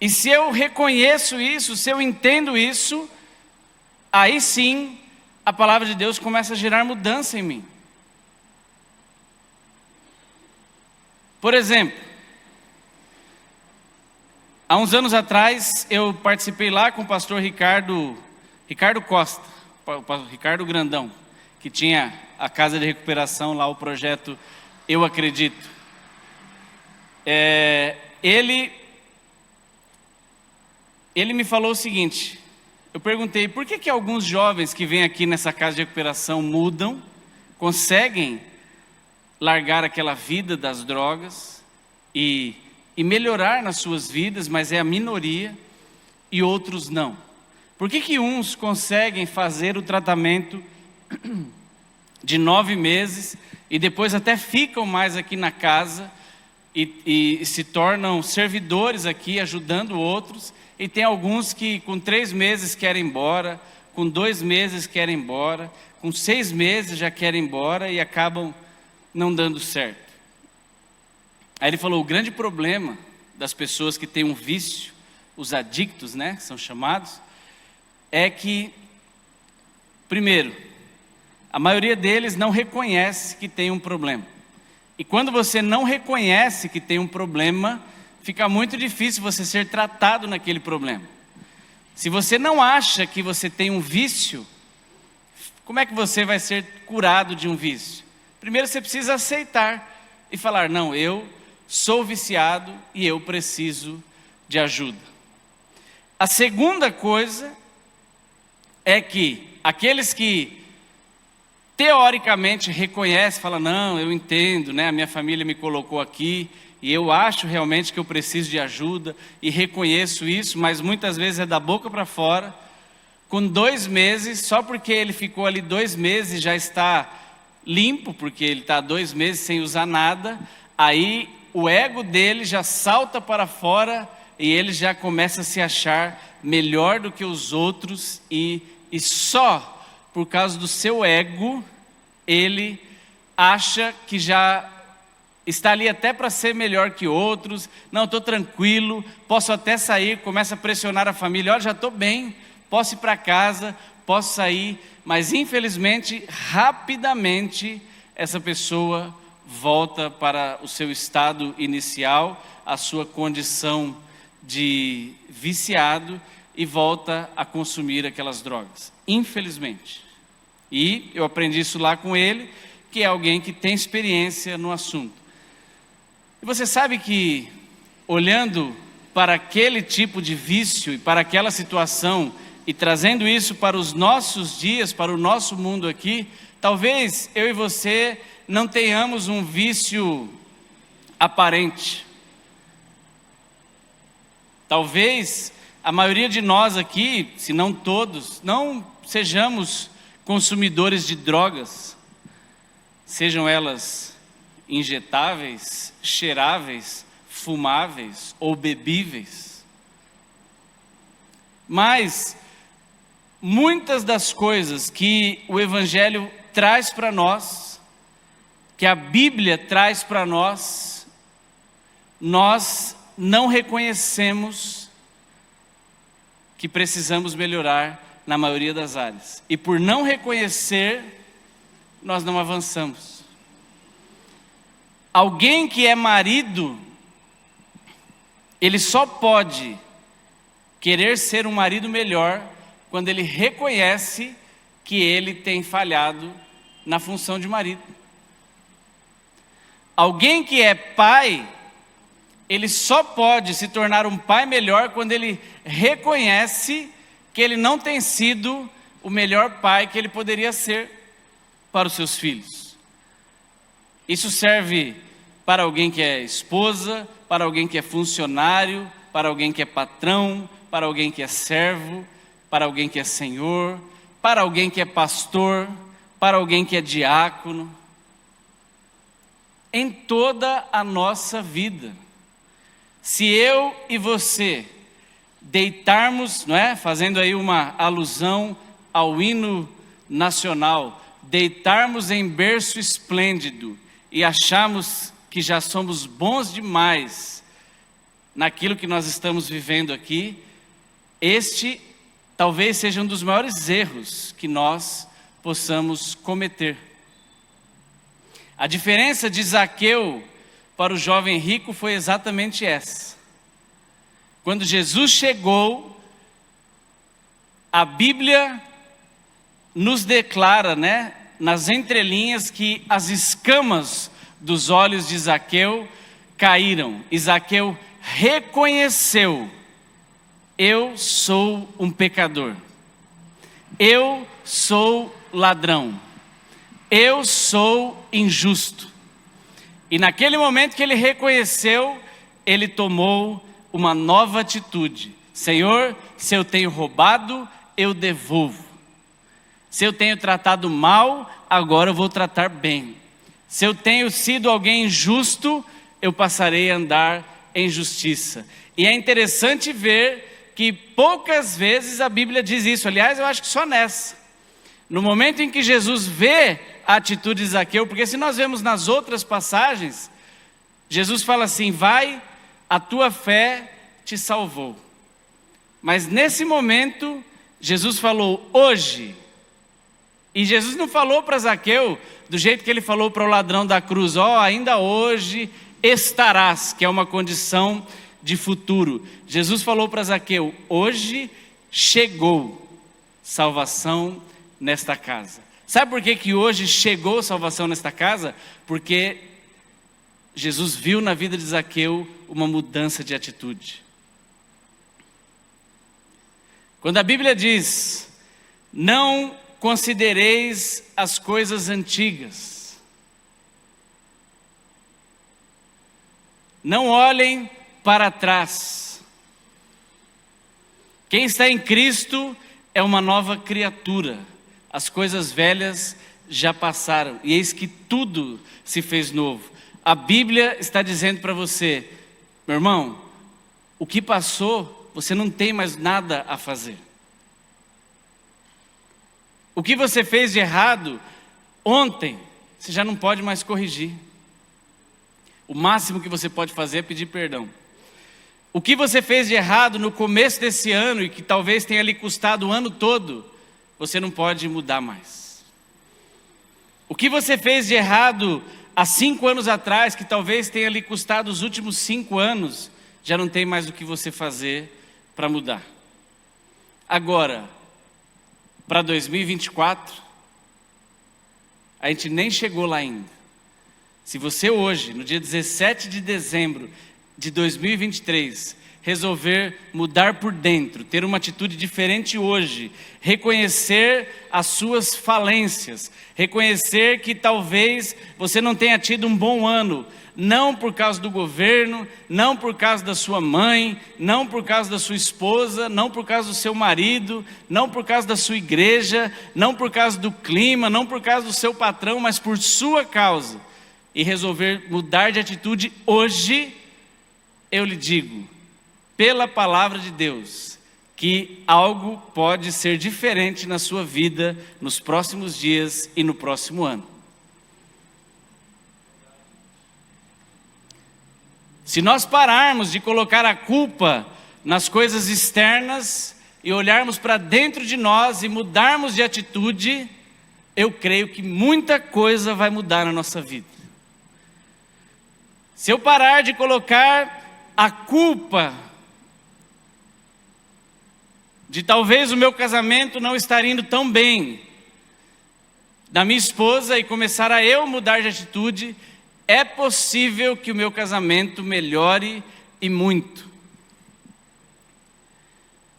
E se eu reconheço isso, se eu entendo isso, aí sim a palavra de Deus começa a gerar mudança em mim. Por exemplo, há uns anos atrás, eu participei lá com o pastor Ricardo Costa, o Ricardo Grandão, que tinha a casa de recuperação lá, o projeto Eu Acredito. Ele me falou o seguinte, eu perguntei, por que alguns jovens que vêm aqui nessa casa de recuperação mudam, conseguem largar aquela vida das drogas e melhorar nas suas vidas, mas é a minoria, e outros não? Por que uns conseguem fazer o tratamento de 9 meses, e depois até ficam mais aqui na casa, e se tornam servidores aqui, ajudando outros, e tem alguns que com 3 meses querem ir embora, com 2 meses querem ir embora, com 6 meses já querem ir embora, e acabam não dando certo. Aí ele falou, o grande problema das pessoas que têm um vício, os adictos, né, são chamados, é que, primeiro, a maioria deles não reconhece que tem um problema. E quando você não reconhece que tem um problema, fica muito difícil você ser tratado naquele problema. Se você não acha que você tem um vício, como é que você vai ser curado de um vício? Primeiro você precisa aceitar e falar, não, eu sou viciado e eu preciso de ajuda. A segunda coisa é que aqueles que teoricamente reconhecem, falam, não, eu entendo, né, a minha família me colocou aqui e eu acho realmente que eu preciso de ajuda e reconheço isso, mas muitas vezes é da boca para fora. Com 2 meses, só porque ele ficou ali 2 meses já está limpo, porque ele está 2 meses sem usar nada, aí o ego dele já salta para fora e ele já começa a se achar melhor do que os outros e só por causa do seu ego, ele acha que já está ali até para ser melhor que outros. Não, estou tranquilo, posso até sair, começa a pressionar a família, olha, já estou bem, posso ir para casa, posso sair, mas infelizmente, rapidamente, essa pessoa volta para o seu estado inicial, a sua condição de viciado, e volta a consumir aquelas drogas, infelizmente. E eu aprendi isso lá com ele, que é alguém que tem experiência no assunto. E você sabe que, olhando para aquele tipo de vício e para aquela situação, e trazendo isso para os nossos dias, para o nosso mundo aqui, talvez eu e você não tenhamos um vício aparente. Talvez a maioria de nós aqui, se não todos, não sejamos consumidores de drogas, sejam elas injetáveis, cheiráveis, fumáveis ou bebíveis. Mas muitas das coisas que o Evangelho traz para nós, que a Bíblia traz para nós, nós não reconhecemos que precisamos melhorar na maioria das áreas. E por não reconhecer, nós não avançamos. Alguém que é marido, ele só pode querer ser um marido melhor quando ele reconhece que ele tem falhado na função de marido. Alguém que é pai, ele só pode se tornar um pai melhor quando ele reconhece que ele não tem sido o melhor pai que ele poderia ser para os seus filhos. Isso serve para alguém que é esposa, para alguém que é funcionário, para alguém que é patrão, para alguém que é servo, para alguém que é senhor, para alguém que é pastor, para alguém que é diácono. Em toda a nossa vida. Se eu e você deitarmos, não é? Fazendo aí uma alusão ao hino nacional, deitarmos em berço esplêndido e acharmos que já somos bons demais naquilo que nós estamos vivendo aqui, este talvez seja um dos maiores erros que nós possamos cometer. A diferença de Zaqueu para o jovem rico foi exatamente essa. Quando Jesus chegou, a Bíblia nos declara, né, nas entrelinhas, que as escamas dos olhos de Zaqueu caíram. E Zaqueu reconheceu: eu sou um pecador, eu sou ladrão, eu sou injusto. E naquele momento que ele reconheceu, ele tomou uma nova atitude. Senhor, se eu tenho roubado, eu devolvo. Se eu tenho tratado mal, agora eu vou tratar bem. Se eu tenho sido alguém injusto, eu passarei a andar em justiça. E é interessante ver que poucas vezes a Bíblia diz isso. Aliás, eu acho que só nessa. No momento em que Jesus vê a atitude de Zaqueu, porque se nós vemos nas outras passagens, Jesus fala assim: vai, a tua fé te salvou. Mas nesse momento, Jesus falou hoje. E Jesus não falou para Zaqueu do jeito que ele falou para o ladrão da cruz: ó, ainda hoje estarás, que é uma condição de futuro. Jesus falou para Zaqueu: hoje chegou salvação nesta casa. Sabe por que hoje chegou salvação nesta casa? Porque Jesus viu na vida de Zaqueu uma mudança de atitude. Quando a Bíblia diz: não considereis as coisas antigas, não olhem para trás. Quem está em Cristo é uma nova criatura. As coisas velhas já passaram, e eis que tudo se fez novo. A Bíblia está dizendo para você: meu irmão, o que passou, você não tem mais nada a fazer. O que você fez de errado ontem, você já não pode mais corrigir. O máximo que você pode fazer é pedir perdão. O que você fez de errado no começo desse ano e que talvez tenha lhe custado o ano todo, você não pode mudar mais. O que você fez de errado há 5 anos atrás, que talvez tenha lhe custado os últimos 5 anos, já não tem mais o que você fazer para mudar. Agora, para 2024, A gente nem chegou lá ainda. Se você hoje, no dia 17 de dezembro de 2023, resolver mudar por dentro, ter uma atitude diferente hoje, reconhecer as suas falências, reconhecer que talvez você não tenha tido um bom ano, não por causa do governo, não por causa da sua mãe, não por causa da sua esposa, não por causa do seu marido, não por causa da sua igreja, não por causa do clima, não por causa do seu patrão, mas por sua causa, e resolver mudar de atitude hoje, eu lhe digo, pela palavra de Deus, que algo pode ser diferente na sua vida nos próximos dias e no próximo ano. Se nós pararmos de colocar a culpa nas coisas externas e olharmos para dentro de nós e mudarmos de atitude, eu creio que muita coisa vai mudar na nossa vida. Se eu parar de colocar a culpa de talvez o meu casamento não estar indo tão bem da minha esposa e começar a eu mudar de atitude, é possível que o meu casamento melhore e muito.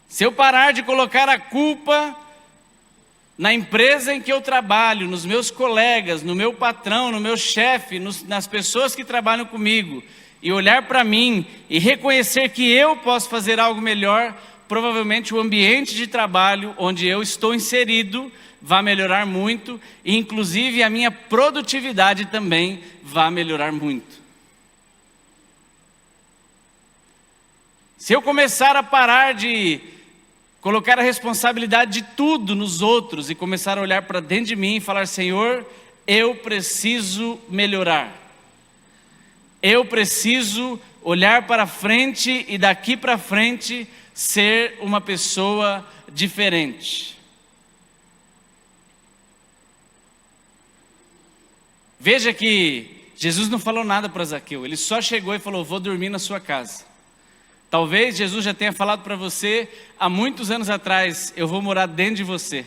Se eu parar de colocar a culpa na empresa em que eu trabalho, nos meus colegas, no meu patrão, no meu chefe, nas pessoas que trabalham comigo, e olhar para mim e reconhecer que eu posso fazer algo melhor, provavelmente o ambiente de trabalho onde eu estou inserido vai melhorar muito, e inclusive a minha produtividade também vai melhorar muito. Se eu começar a parar de colocar a responsabilidade de tudo nos outros e começar a olhar para dentro de mim e falar: Senhor, eu preciso melhorar. Eu preciso olhar para frente e daqui para frente ser uma pessoa diferente. Veja que Jesus não falou nada para Zaqueu, ele só chegou e falou: vou dormir na sua casa. Talvez Jesus já tenha falado para você há muitos anos atrás: eu vou morar dentro de você.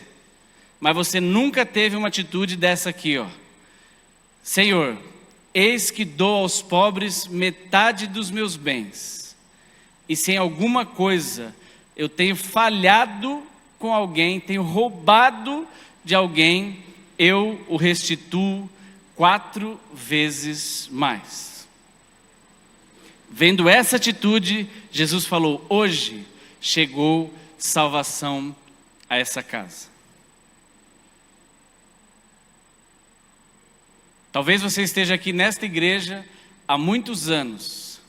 Mas você nunca teve uma atitude dessa aqui, ó. Senhor, eis que dou aos pobres metade dos meus bens. E se em alguma coisa eu tenho falhado com alguém, tenho roubado de alguém, eu o restituo 4 vezes mais. Vendo essa atitude, Jesus falou: hoje chegou salvação a essa casa. Talvez você esteja aqui nesta igreja há muitos anos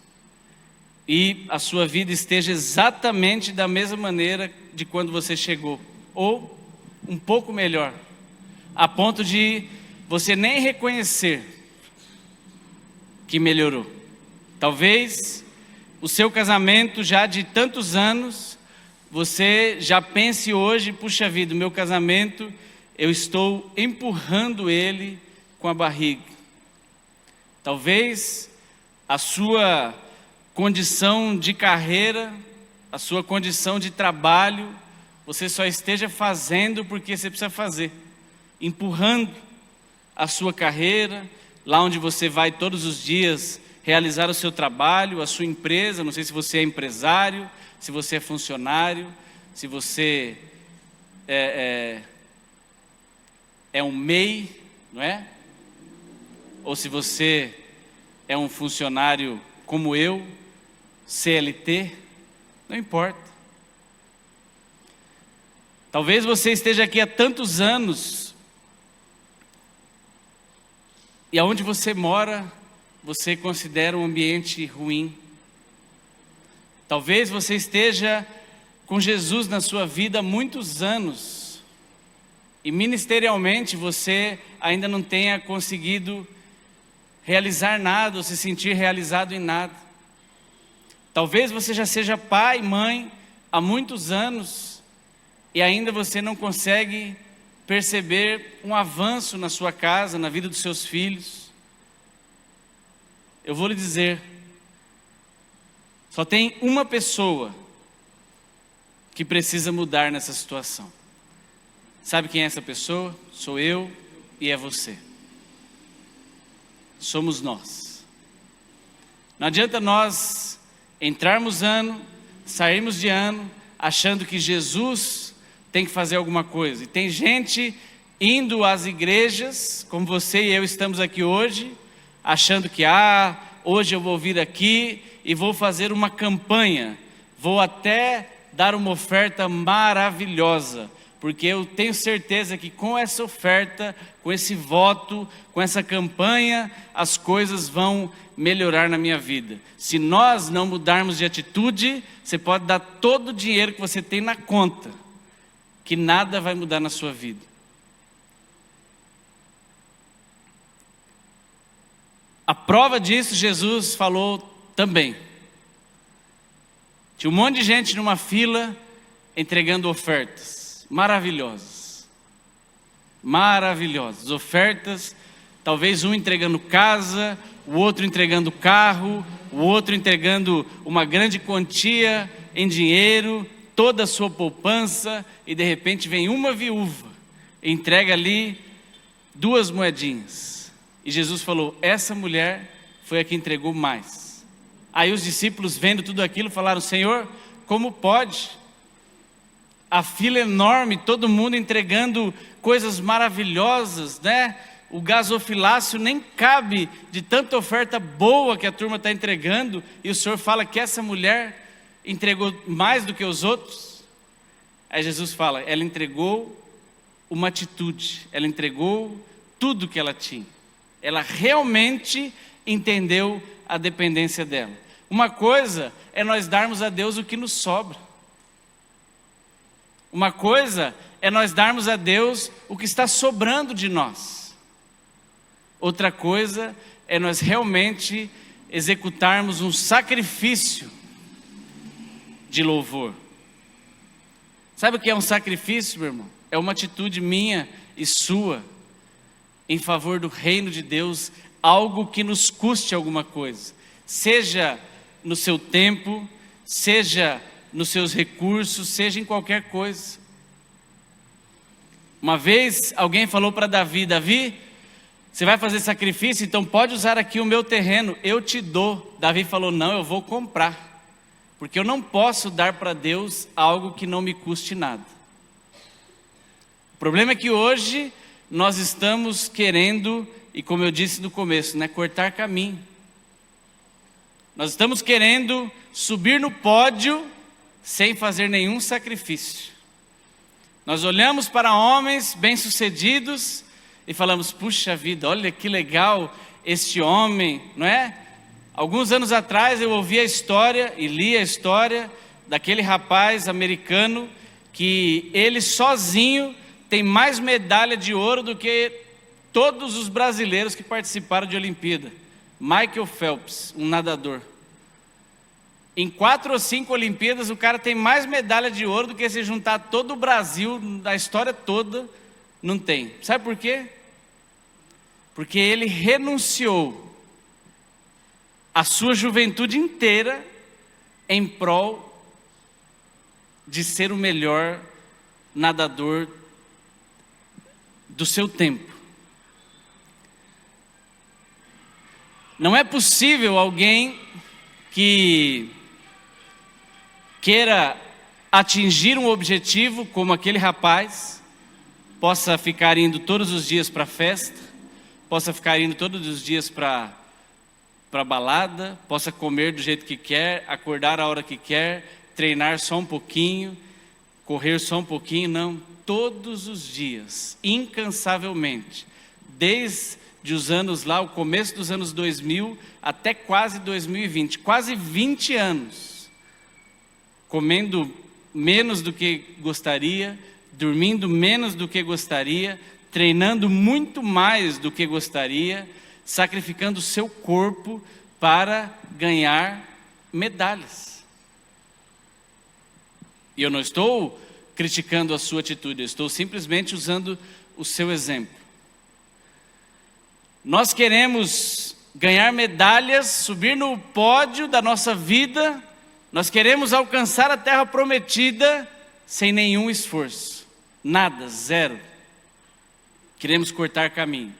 e a sua vida esteja exatamente da mesma maneira de quando você chegou, ou um pouco melhor, a ponto de você nem reconhecer que melhorou. Talvez o seu casamento já de tantos anos, você já pense hoje: puxa vida, o meu casamento, eu estou empurrando ele com a barriga. Talvez a sua condição de carreira, a sua condição de trabalho, você só esteja fazendo porque você precisa fazer, empurrando a sua carreira, lá onde você vai todos os dias realizar o seu trabalho, a sua empresa. Não sei se você é empresário, se você é funcionário, se você é um MEI, não é? Ou se você é um funcionário como eu, CLT, não importa. Talvez você esteja aqui há tantos anos e aonde você mora, você considera um ambiente ruim. Talvez você esteja com Jesus na sua vida há muitos anos e ministerialmente você ainda não tenha conseguido realizar nada ou se sentir realizado em nada. Talvez você já seja pai, mãe há muitos anos e ainda você não consegue perceber um avanço na sua casa, na vida dos seus filhos. Eu vou lhe dizer, só tem uma pessoa que precisa mudar nessa situação. Sabe quem é essa pessoa? Sou eu e é você. somos nós. Não adianta nós entrarmos ano, sairmos de ano, achando que Jesus tem que fazer alguma coisa. E tem gente indo às igrejas, como você e eu estamos aqui hoje, achando que hoje eu vou vir aqui e vou fazer uma campanha, vou até dar uma oferta maravilhosa, porque eu tenho certeza que com essa oferta, com esse voto, com essa campanha, as coisas vão melhorar na minha vida. Se nós não mudarmos de atitude, você pode dar todo o dinheiro que você tem na conta, que nada vai mudar na sua vida. A prova disso, Jesus falou também. Tinha um monte de gente numa fila entregando ofertas maravilhosas. Maravilhosas. Ofertas, talvez um entregando casa, o outro entregando carro, o outro entregando uma grande quantia em dinheiro, toda a sua poupança, e de repente vem uma viúva, e entrega ali 2 moedinhas. E Jesus falou: essa mulher foi a que entregou mais. Aí os discípulos, vendo tudo aquilo, falaram: Senhor, como pode? A fila enorme, todo mundo entregando coisas maravilhosas, né? O gasofilácio nem cabe de tanta oferta boa que a turma está entregando, e o Senhor fala que essa mulher entregou mais do que os outros. Aí Jesus fala: ela entregou uma atitude, ela entregou tudo que ela tinha. Ela realmente entendeu a dependência dela. Uma coisa é nós darmos a Deus o que nos sobra. Uma coisa é nós darmos a Deus o que está sobrando de nós. Outra coisa é nós realmente executarmos um sacrifício de louvor. Sabe o que é um sacrifício, meu irmão? É uma atitude minha e sua em favor do reino de Deus, algo que nos custe alguma coisa, seja no seu tempo, seja nos seus recursos, seja em qualquer coisa. Uma vez alguém falou para Davi: Davi, você vai fazer sacrifício, então pode usar aqui o meu terreno, eu te dou. Davi falou: não, eu vou comprar, porque eu não posso dar para Deus algo que não me custe nada. O problema é que hoje nós estamos querendo, e como eu disse no começo, cortar caminho. Nós estamos querendo subir no pódio sem fazer nenhum sacrifício. Nós olhamos para homens bem-sucedidos e falamos: puxa vida, olha que legal este homem, não é? Alguns anos atrás eu ouvi a história e li a história daquele rapaz americano que ele sozinho tem mais medalha de ouro do que todos os brasileiros que participaram de Olimpíada. Michael Phelps, um nadador. Em 4 ou 5 Olimpíadas, o cara tem mais medalha de ouro do que se juntar todo o Brasil, da história toda, não tem. Sabe por quê? Porque ele renunciou a sua juventude inteira em prol de ser o melhor nadador do seu tempo. Não é possível alguém que queira atingir um objetivo como aquele rapaz, possa ficar indo todos os dias para a festa, possa ficar indo todos os dias para balada, possa comer do jeito que quer, acordar a hora que quer, treinar só um pouquinho, correr só um pouquinho, não. Todos os dias, incansavelmente, desde os anos lá, o começo dos anos 2000 até quase 2020, quase 20 anos, comendo menos do que gostaria, dormindo menos do que gostaria, treinando muito mais do que gostaria, sacrificando o seu corpo para ganhar medalhas. E eu não estou criticando a sua atitude, eu estou simplesmente usando o seu exemplo. Nós queremos ganhar medalhas, subir no pódio da nossa vida, nós queremos alcançar a terra prometida sem nenhum esforço, nada, zero. Queremos cortar caminho.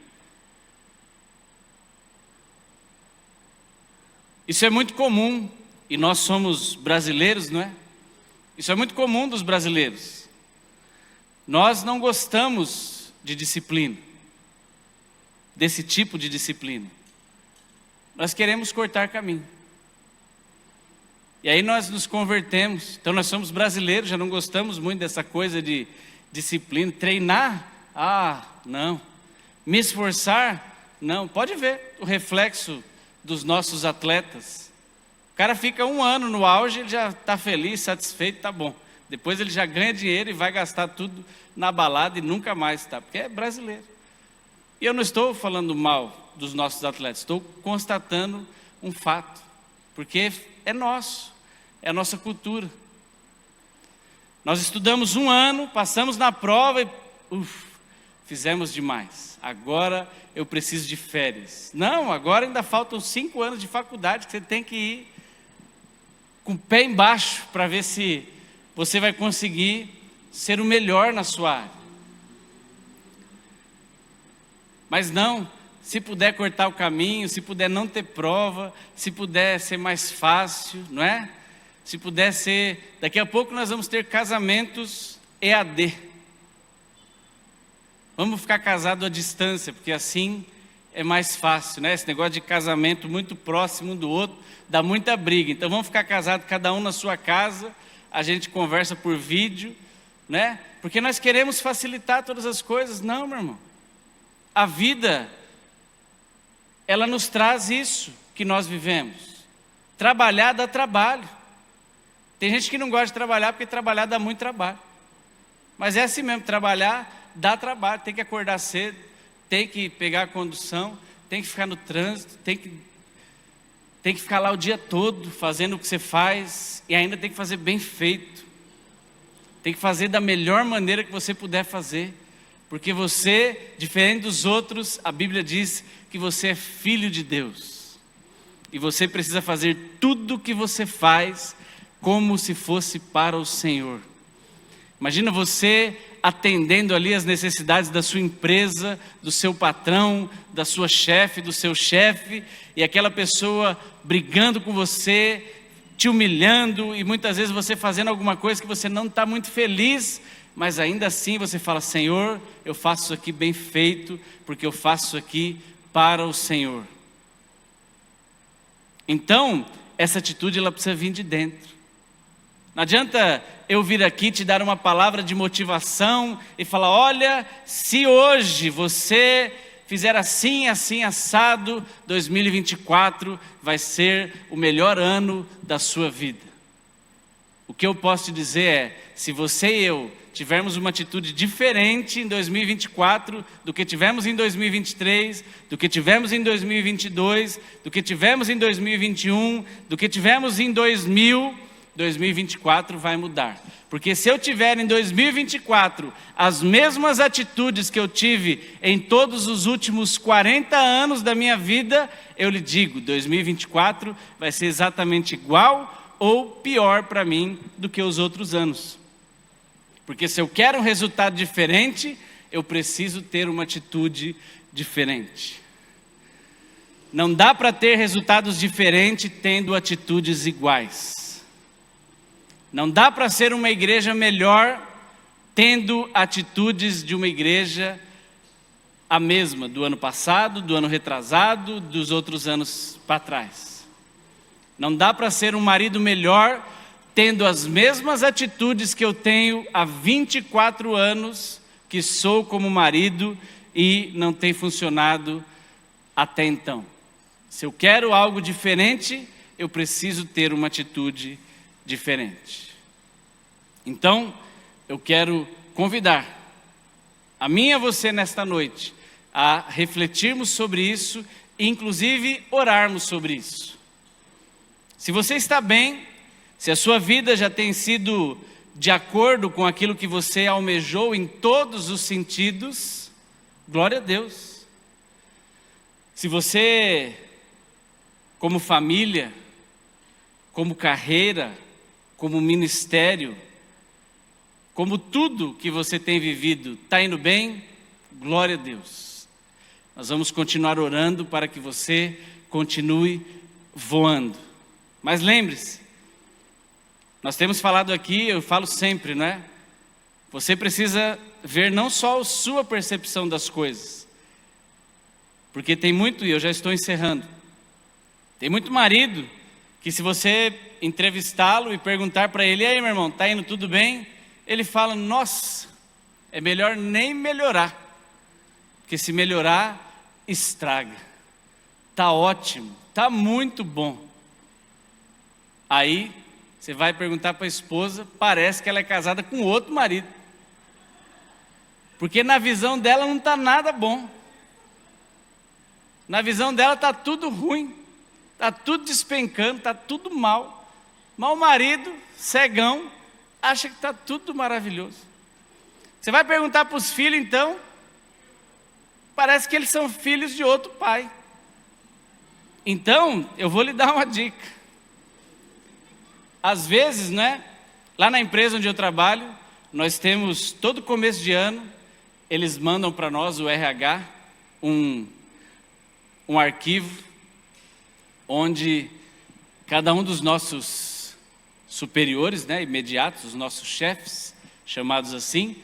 Isso é muito comum, e nós somos brasileiros, não é? Isso é muito comum dos brasileiros. Nós não gostamos de disciplina, desse tipo de disciplina. Nós queremos cortar caminho. E aí nós nos convertemos. Então nós somos brasileiros, já não gostamos muito dessa coisa de disciplina. Treinar? Ah, não. Me esforçar? Não. Pode ver o reflexo dos nossos atletas. O cara fica 1 ano no auge, ele já está feliz, satisfeito, está bom. Depois ele já ganha dinheiro e vai gastar tudo na balada e nunca mais está, porque é brasileiro. E eu não estou falando mal dos nossos atletas, estou constatando um fato, porque é nosso, é a nossa cultura. Nós estudamos 1 ano, passamos na prova e fizemos demais. Agora eu preciso de férias. Não, agora ainda faltam 5 anos de faculdade que você tem que ir com o pé embaixo para ver se você vai conseguir ser o melhor na sua área. Mas não, se puder cortar o caminho, se puder não ter prova, se puder ser mais fácil, não é? Se puder ser... Daqui a pouco nós vamos ter casamentos EAD. Vamos ficar casados à distância, porque assim é mais fácil, né? Esse negócio de casamento muito próximo um do outro dá muita briga. Então vamos ficar casados cada um na sua casa, a gente conversa por vídeo, né? Porque nós queremos facilitar todas as coisas. Não, meu irmão. A vida, ela nos traz isso que nós vivemos. Trabalhar dá trabalho. Tem gente que não gosta de trabalhar porque trabalhar dá muito trabalho. Mas é assim mesmo, trabalhar dá trabalho. Tem que acordar cedo, tem que pegar a condução, tem que ficar no trânsito, tem que ficar lá o dia todo fazendo o que você faz e ainda tem que fazer bem feito. Tem que fazer da melhor maneira que você puder fazer. Porque você, diferente dos outros, a Bíblia diz que você é filho de Deus. E você precisa fazer tudo o que você faz como se fosse para o Senhor. Imagina você atendendo ali as necessidades da sua empresa, do seu patrão, da sua chefe, do seu chefe, e aquela pessoa brigando com você, te humilhando, e muitas vezes você fazendo alguma coisa que você não está muito feliz, mas ainda assim você fala: Senhor, eu faço isso aqui bem feito, porque eu faço isso aqui para o Senhor. Então, essa atitude ela precisa vir de dentro. Não adianta eu vir aqui te dar uma palavra de motivação e falar: olha, se hoje você fizer assim, assim, assado, 2024 vai ser o melhor ano da sua vida. O que eu posso te dizer é, se você e eu tivermos uma atitude diferente em 2024 do que tivemos em 2023, do que tivemos em 2022, do que tivemos em 2021, do que tivemos em 2024 vai mudar. Porque se eu tiver em 2024 as mesmas atitudes que eu tive em todos os últimos 40 anos da minha vida, eu lhe digo, 2024 vai ser exatamente igual ou pior para mim do que os outros anos. Porque se eu quero um resultado diferente, eu preciso ter uma atitude diferente. Não dá para ter resultados diferentes tendo atitudes iguais. Não dá para ser uma igreja melhor tendo atitudes de uma igreja a mesma do ano passado, do ano retrasado, dos outros anos para trás. Não dá para ser um marido melhor tendo as mesmas atitudes que eu tenho há 24 anos, que sou como marido e não tem funcionado até então. Se eu quero algo diferente, eu preciso ter uma atitude diferente. Então, eu quero convidar a mim e a você nesta noite a refletirmos sobre isso e inclusive orarmos sobre isso. Se você está bem, se a sua vida já tem sido de acordo com aquilo que você almejou em todos os sentidos, glória a Deus. Se você, como família, como carreira, como ministério, como tudo que você tem vivido, está indo bem, glória a Deus. Nós vamos continuar orando para que você continue voando. Mas lembre-se, nós temos falado aqui, eu falo sempre, não é? Você precisa ver não só a sua percepção das coisas, porque tem muito, e eu já estou encerrando, tem muito marido que se você entrevistá-lo e perguntar para ele: e aí, meu irmão, está indo tudo bem? Ele fala: nossa, é melhor nem melhorar, porque se melhorar, estraga. Está ótimo, está muito bom. Aí você vai perguntar para a esposa, parece que ela é casada com outro marido, porque na visão dela não está nada bom. Na visão dela está tudo ruim, está tudo despencando, está tudo mal. Mas o marido, cegão, acha que está tudo maravilhoso. Você vai perguntar para os filhos, então, parece que eles são filhos de outro pai. Então, eu vou lhe dar uma dica. Às vezes, né, lá na empresa onde eu trabalho, nós temos, todo começo de ano, eles mandam para nós, o RH, um arquivo, onde cada um dos nossos superiores, né, imediatos, os nossos chefes, chamados assim,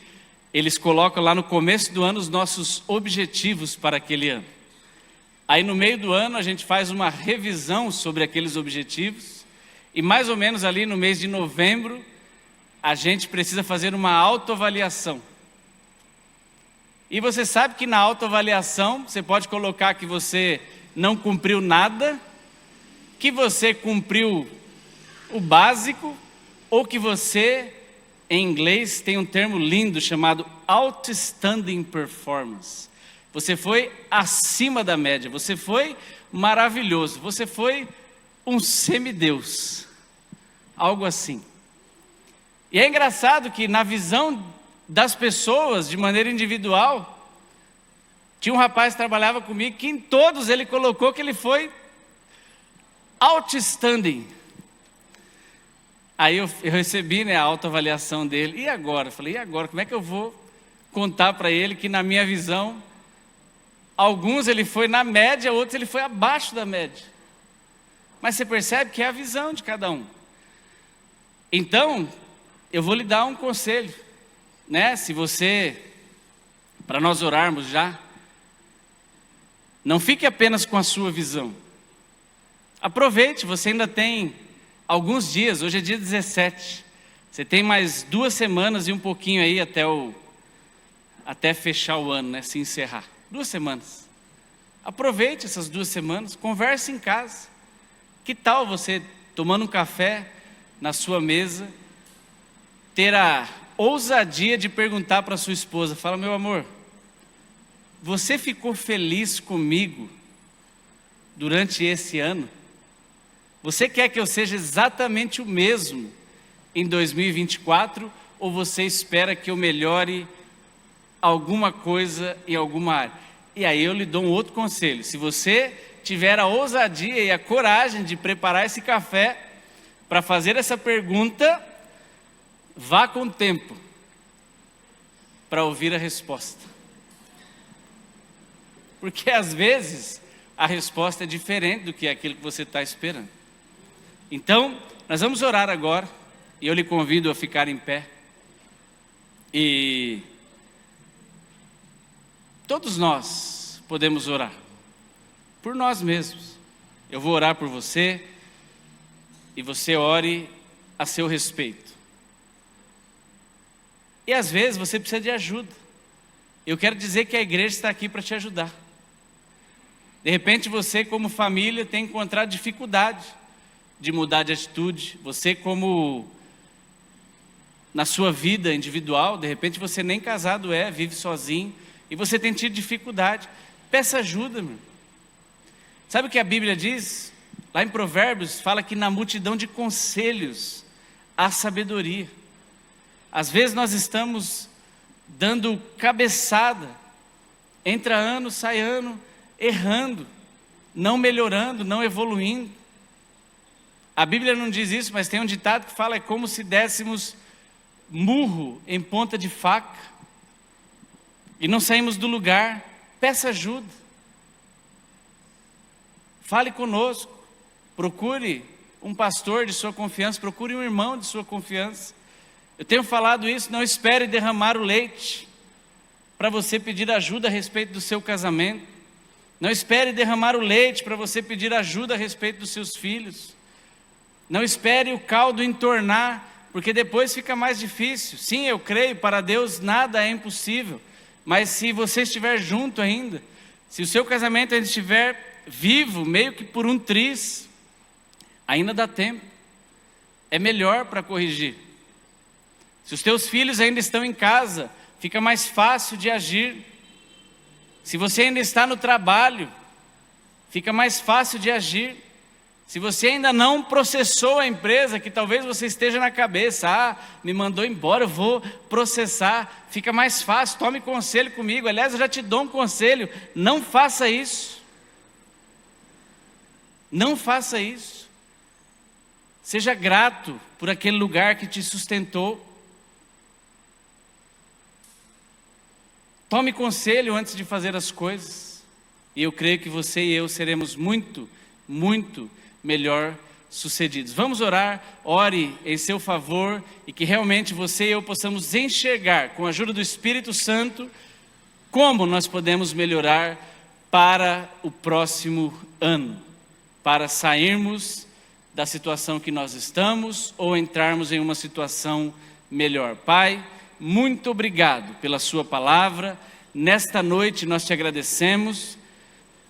eles colocam lá no começo do ano os nossos objetivos para aquele ano. Aí no meio do ano a gente faz uma revisão sobre aqueles objetivos, e mais ou menos ali no mês de novembro, a gente precisa fazer uma autoavaliação. E você sabe que na autoavaliação, você pode colocar que você não cumpriu nada, que você cumpriu o básico, ou que você, em inglês, tem um termo lindo chamado Outstanding Performance. Você foi acima da média, você foi maravilhoso, você foi um semideus, algo assim. E é engraçado que na visão das pessoas, de maneira individual, tinha um rapaz que trabalhava comigo, que em todos ele colocou que ele foi outstanding. Aí eu recebi, né, a autoavaliação dele, e agora? Eu falei, e agora? Como é que eu vou contar para ele que na minha visão, alguns ele foi na média, outros ele foi abaixo da média. Mas você percebe que é a visão de cada um. Então, eu vou lhe dar um conselho, né? Se você, para nós orarmos já, não fique apenas com a sua visão. Aproveite, você ainda tem alguns dias, hoje é dia 17. Você tem mais 2 semanas e um pouquinho aí até fechar o ano, né? Se encerrar. 2 semanas. Aproveite essas 2 semanas, converse em casa. Que tal você, tomando um café na sua mesa, ter a ousadia de perguntar para sua esposa, fala: meu amor, você ficou feliz comigo durante esse ano? Você quer que eu seja exatamente o mesmo em 2024, ou você espera que eu melhore alguma coisa em alguma área? E aí eu lhe dou um outro conselho: se você tiver a ousadia e a coragem de preparar esse café para fazer essa pergunta, vá com tempo para ouvir a resposta. Porque às vezes a resposta é diferente do que aquilo que você está esperando. Então, nós vamos orar agora, e eu lhe convido a ficar em pé. E todos nós podemos orar por nós mesmos. Eu vou orar por você, e você ore a seu respeito. E às vezes você precisa de ajuda. Eu quero dizer que a igreja está aqui para te ajudar. De repente você, como família, tem encontrado dificuldade de mudar de atitude. Você, como na sua vida individual, de repente você nem casado é, vive sozinho, e você tem tido dificuldade. Peça ajuda, meu. Sabe o que a Bíblia diz? Lá em Provérbios, fala que na multidão de conselhos há sabedoria. Às vezes nós estamos dando cabeçada, entra ano, sai ano, errando, não melhorando, não evoluindo. A Bíblia não diz isso, mas tem um ditado que fala: é como se dessemos murro em ponta de faca e não saímos do lugar. Peça ajuda, fale conosco, procure um pastor de sua confiança, procure um irmão de sua confiança. Eu tenho falado isso, não espere derramar o leite para você pedir ajuda a respeito do seu casamento. Não espere derramar o leite para você pedir ajuda a respeito dos seus filhos. Não espere o caldo entornar, porque depois fica mais difícil. Sim, eu creio, para Deus nada é impossível. Mas se você estiver junto ainda, se o seu casamento ainda estiver vivo, meio que por um triz, ainda dá tempo. É melhor para corrigir. Se os teus filhos ainda estão em casa, fica mais fácil de agir. Se você ainda está no trabalho, fica mais fácil de agir. Se você ainda não processou a empresa, que talvez você esteja na cabeça, me mandou embora, eu vou processar, fica mais fácil, tome conselho comigo. Aliás, eu já te dou um conselho, não faça isso. Não faça isso. Seja grato por aquele lugar que te sustentou. Tome conselho antes de fazer as coisas. E eu creio que você e eu seremos muito, muito melhor sucedidos. Vamos orar, ore em seu favor e que realmente você e eu possamos enxergar, com a ajuda do Espírito Santo, como nós podemos melhorar para o próximo ano, para sairmos da situação que nós estamos ou entrarmos em uma situação melhor. Pai, muito obrigado pela sua palavra. Nesta noite nós te agradecemos,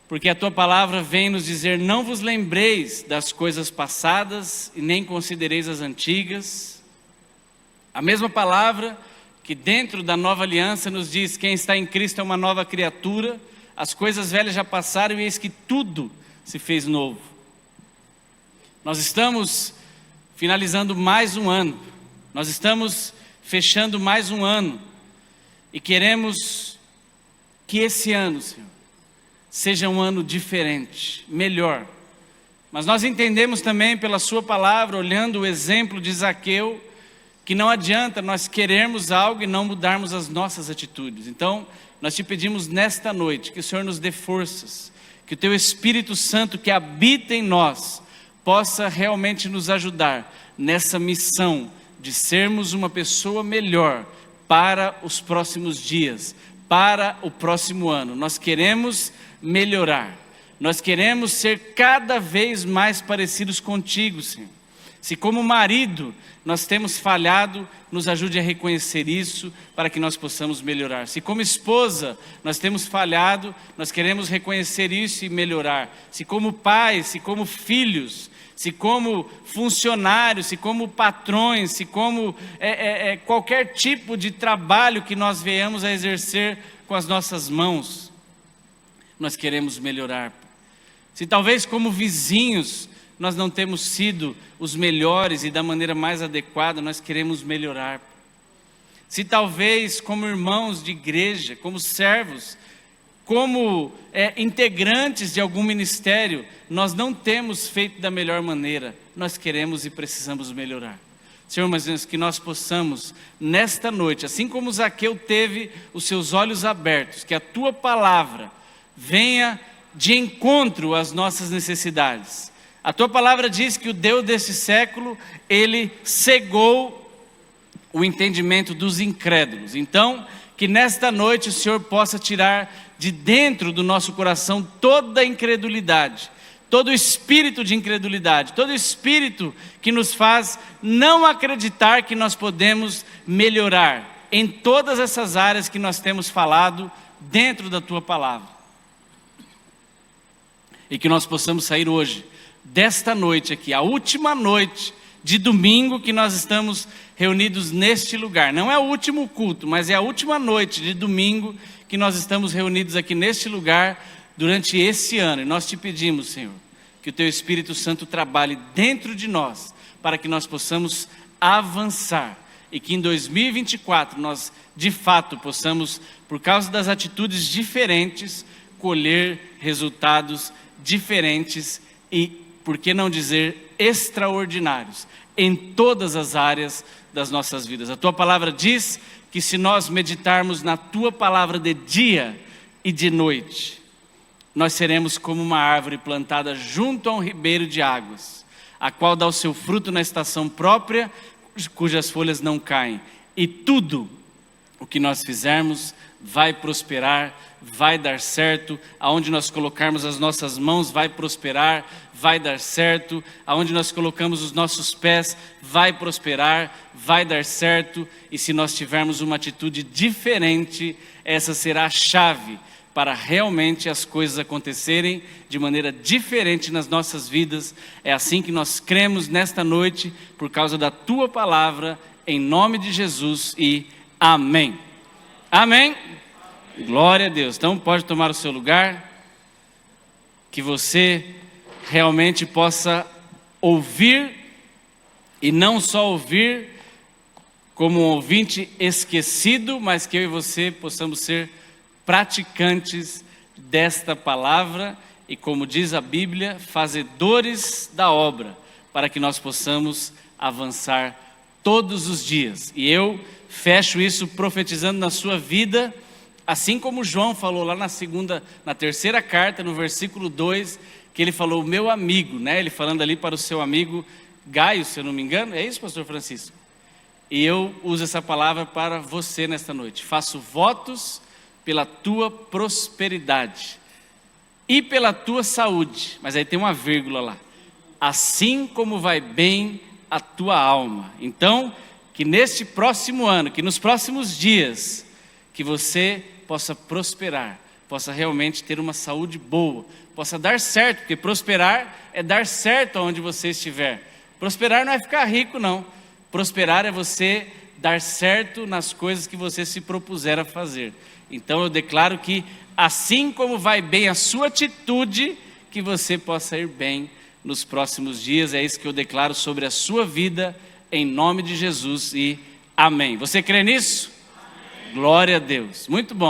porque a tua palavra vem nos dizer: não vos lembreis das coisas passadas e nem considereis as antigas. A mesma palavra que dentro da nova aliança nos diz: quem está em Cristo é uma nova criatura, as coisas velhas já passaram e eis que tudo se fez novo. Nós estamos finalizando mais um ano, nós estamos fechando mais um ano e queremos que esse ano, Senhor, seja um ano diferente, melhor. Mas nós entendemos também pela sua palavra, olhando o exemplo de Zaqueu, que não adianta nós querermos algo e não mudarmos as nossas atitudes. Então, nós te pedimos nesta noite que o Senhor nos dê forças, que o teu Espírito Santo que habita em nós possa realmente nos ajudar nessa missão de sermos uma pessoa melhor para os próximos dias, para o próximo ano. Nós queremos melhorar, nós queremos ser cada vez mais parecidos contigo, Senhor. Se como marido nós temos falhado, nos ajude a reconhecer isso para que nós possamos melhorar. Se como esposa nós temos falhado, nós queremos reconhecer isso e melhorar. Se como pais, se como filhos, se como funcionários, se como patrões, se como qualquer tipo de trabalho que nós venhamos a exercer com as nossas mãos, nós queremos melhorar. Se talvez como vizinhos nós não temos sido os melhores e da maneira mais adequada, nós queremos melhorar. Se talvez como irmãos de igreja, como servos, como integrantes de algum ministério, nós não temos feito da melhor maneira, nós queremos e precisamos melhorar. Senhor, mas que nós possamos, nesta noite, assim como Zaqueu teve os seus olhos abertos, que a tua palavra venha de encontro às nossas necessidades. A tua palavra diz que o Deus desse século, ele cegou o entendimento dos incrédulos. Então, que nesta noite o Senhor possa tirar de dentro do nosso coração toda a incredulidade, todo o espírito de incredulidade, todo o espírito que nos faz não acreditar que nós podemos melhorar em todas essas áreas que nós temos falado dentro da tua palavra. E que nós possamos sair hoje, desta noite aqui, a última noite de domingo que nós estamos reunidos neste lugar. Não é o último culto, mas é a última noite de domingo que nós estamos reunidos aqui neste lugar durante esse ano. E nós te pedimos, Senhor, que o teu Espírito Santo trabalhe dentro de nós, para que nós possamos avançar. E que em 2024 nós, de fato, possamos, por causa das atitudes diferentes, colher resultados diferentes e, por que não dizer, extraordinários, em todas as áreas das nossas vidas. A tua palavra diz que se nós meditarmos na tua palavra de dia e de noite, nós seremos como uma árvore plantada junto a um ribeiro de águas, a qual dá o seu fruto na estação própria, cujas folhas não caem. E tudo o que nós fizermos vai prosperar, vai dar certo. Aonde nós colocarmos as nossas mãos vai prosperar, vai dar certo. Aonde nós colocamos os nossos pés vai prosperar, vai dar certo. E se nós tivermos uma atitude diferente, essa será a chave para realmente as coisas acontecerem de maneira diferente nas nossas vidas. É assim que nós cremos nesta noite, por causa da Tua palavra, em nome de Jesus, e amém. Amém? Glória a Deus. Então pode tomar o seu lugar, que você realmente possa ouvir, e não só ouvir como um ouvinte esquecido, mas que eu e você possamos ser praticantes desta palavra e, como diz a Bíblia, fazedores da obra, para que nós possamos avançar todos os dias. E eu fecho isso profetizando na sua vida, assim como João falou lá na terceira carta, no versículo 2, que ele falou, meu amigo, né? Ele falando ali para o seu amigo Gaio, se eu não me engano, é isso, pastor Francisco? E eu uso essa palavra para você nesta noite. Faço votos pela tua prosperidade e pela tua saúde, mas aí tem uma vírgula lá, assim como vai bem a tua alma. Então, que neste próximo ano, que nos próximos dias, que você possa prosperar, possa realmente ter uma saúde boa, possa dar certo, porque prosperar é dar certo aonde você estiver. Prosperar não é ficar rico, não. Prosperar é você dar certo nas coisas que você se propuser a fazer. Então eu declaro que, assim como vai bem a sua atitude, que você possa ir bem nos próximos dias. É isso que eu declaro sobre a sua vida, em nome de Jesus, e amém. Você crê nisso? Amém. Glória a Deus. Muito bom.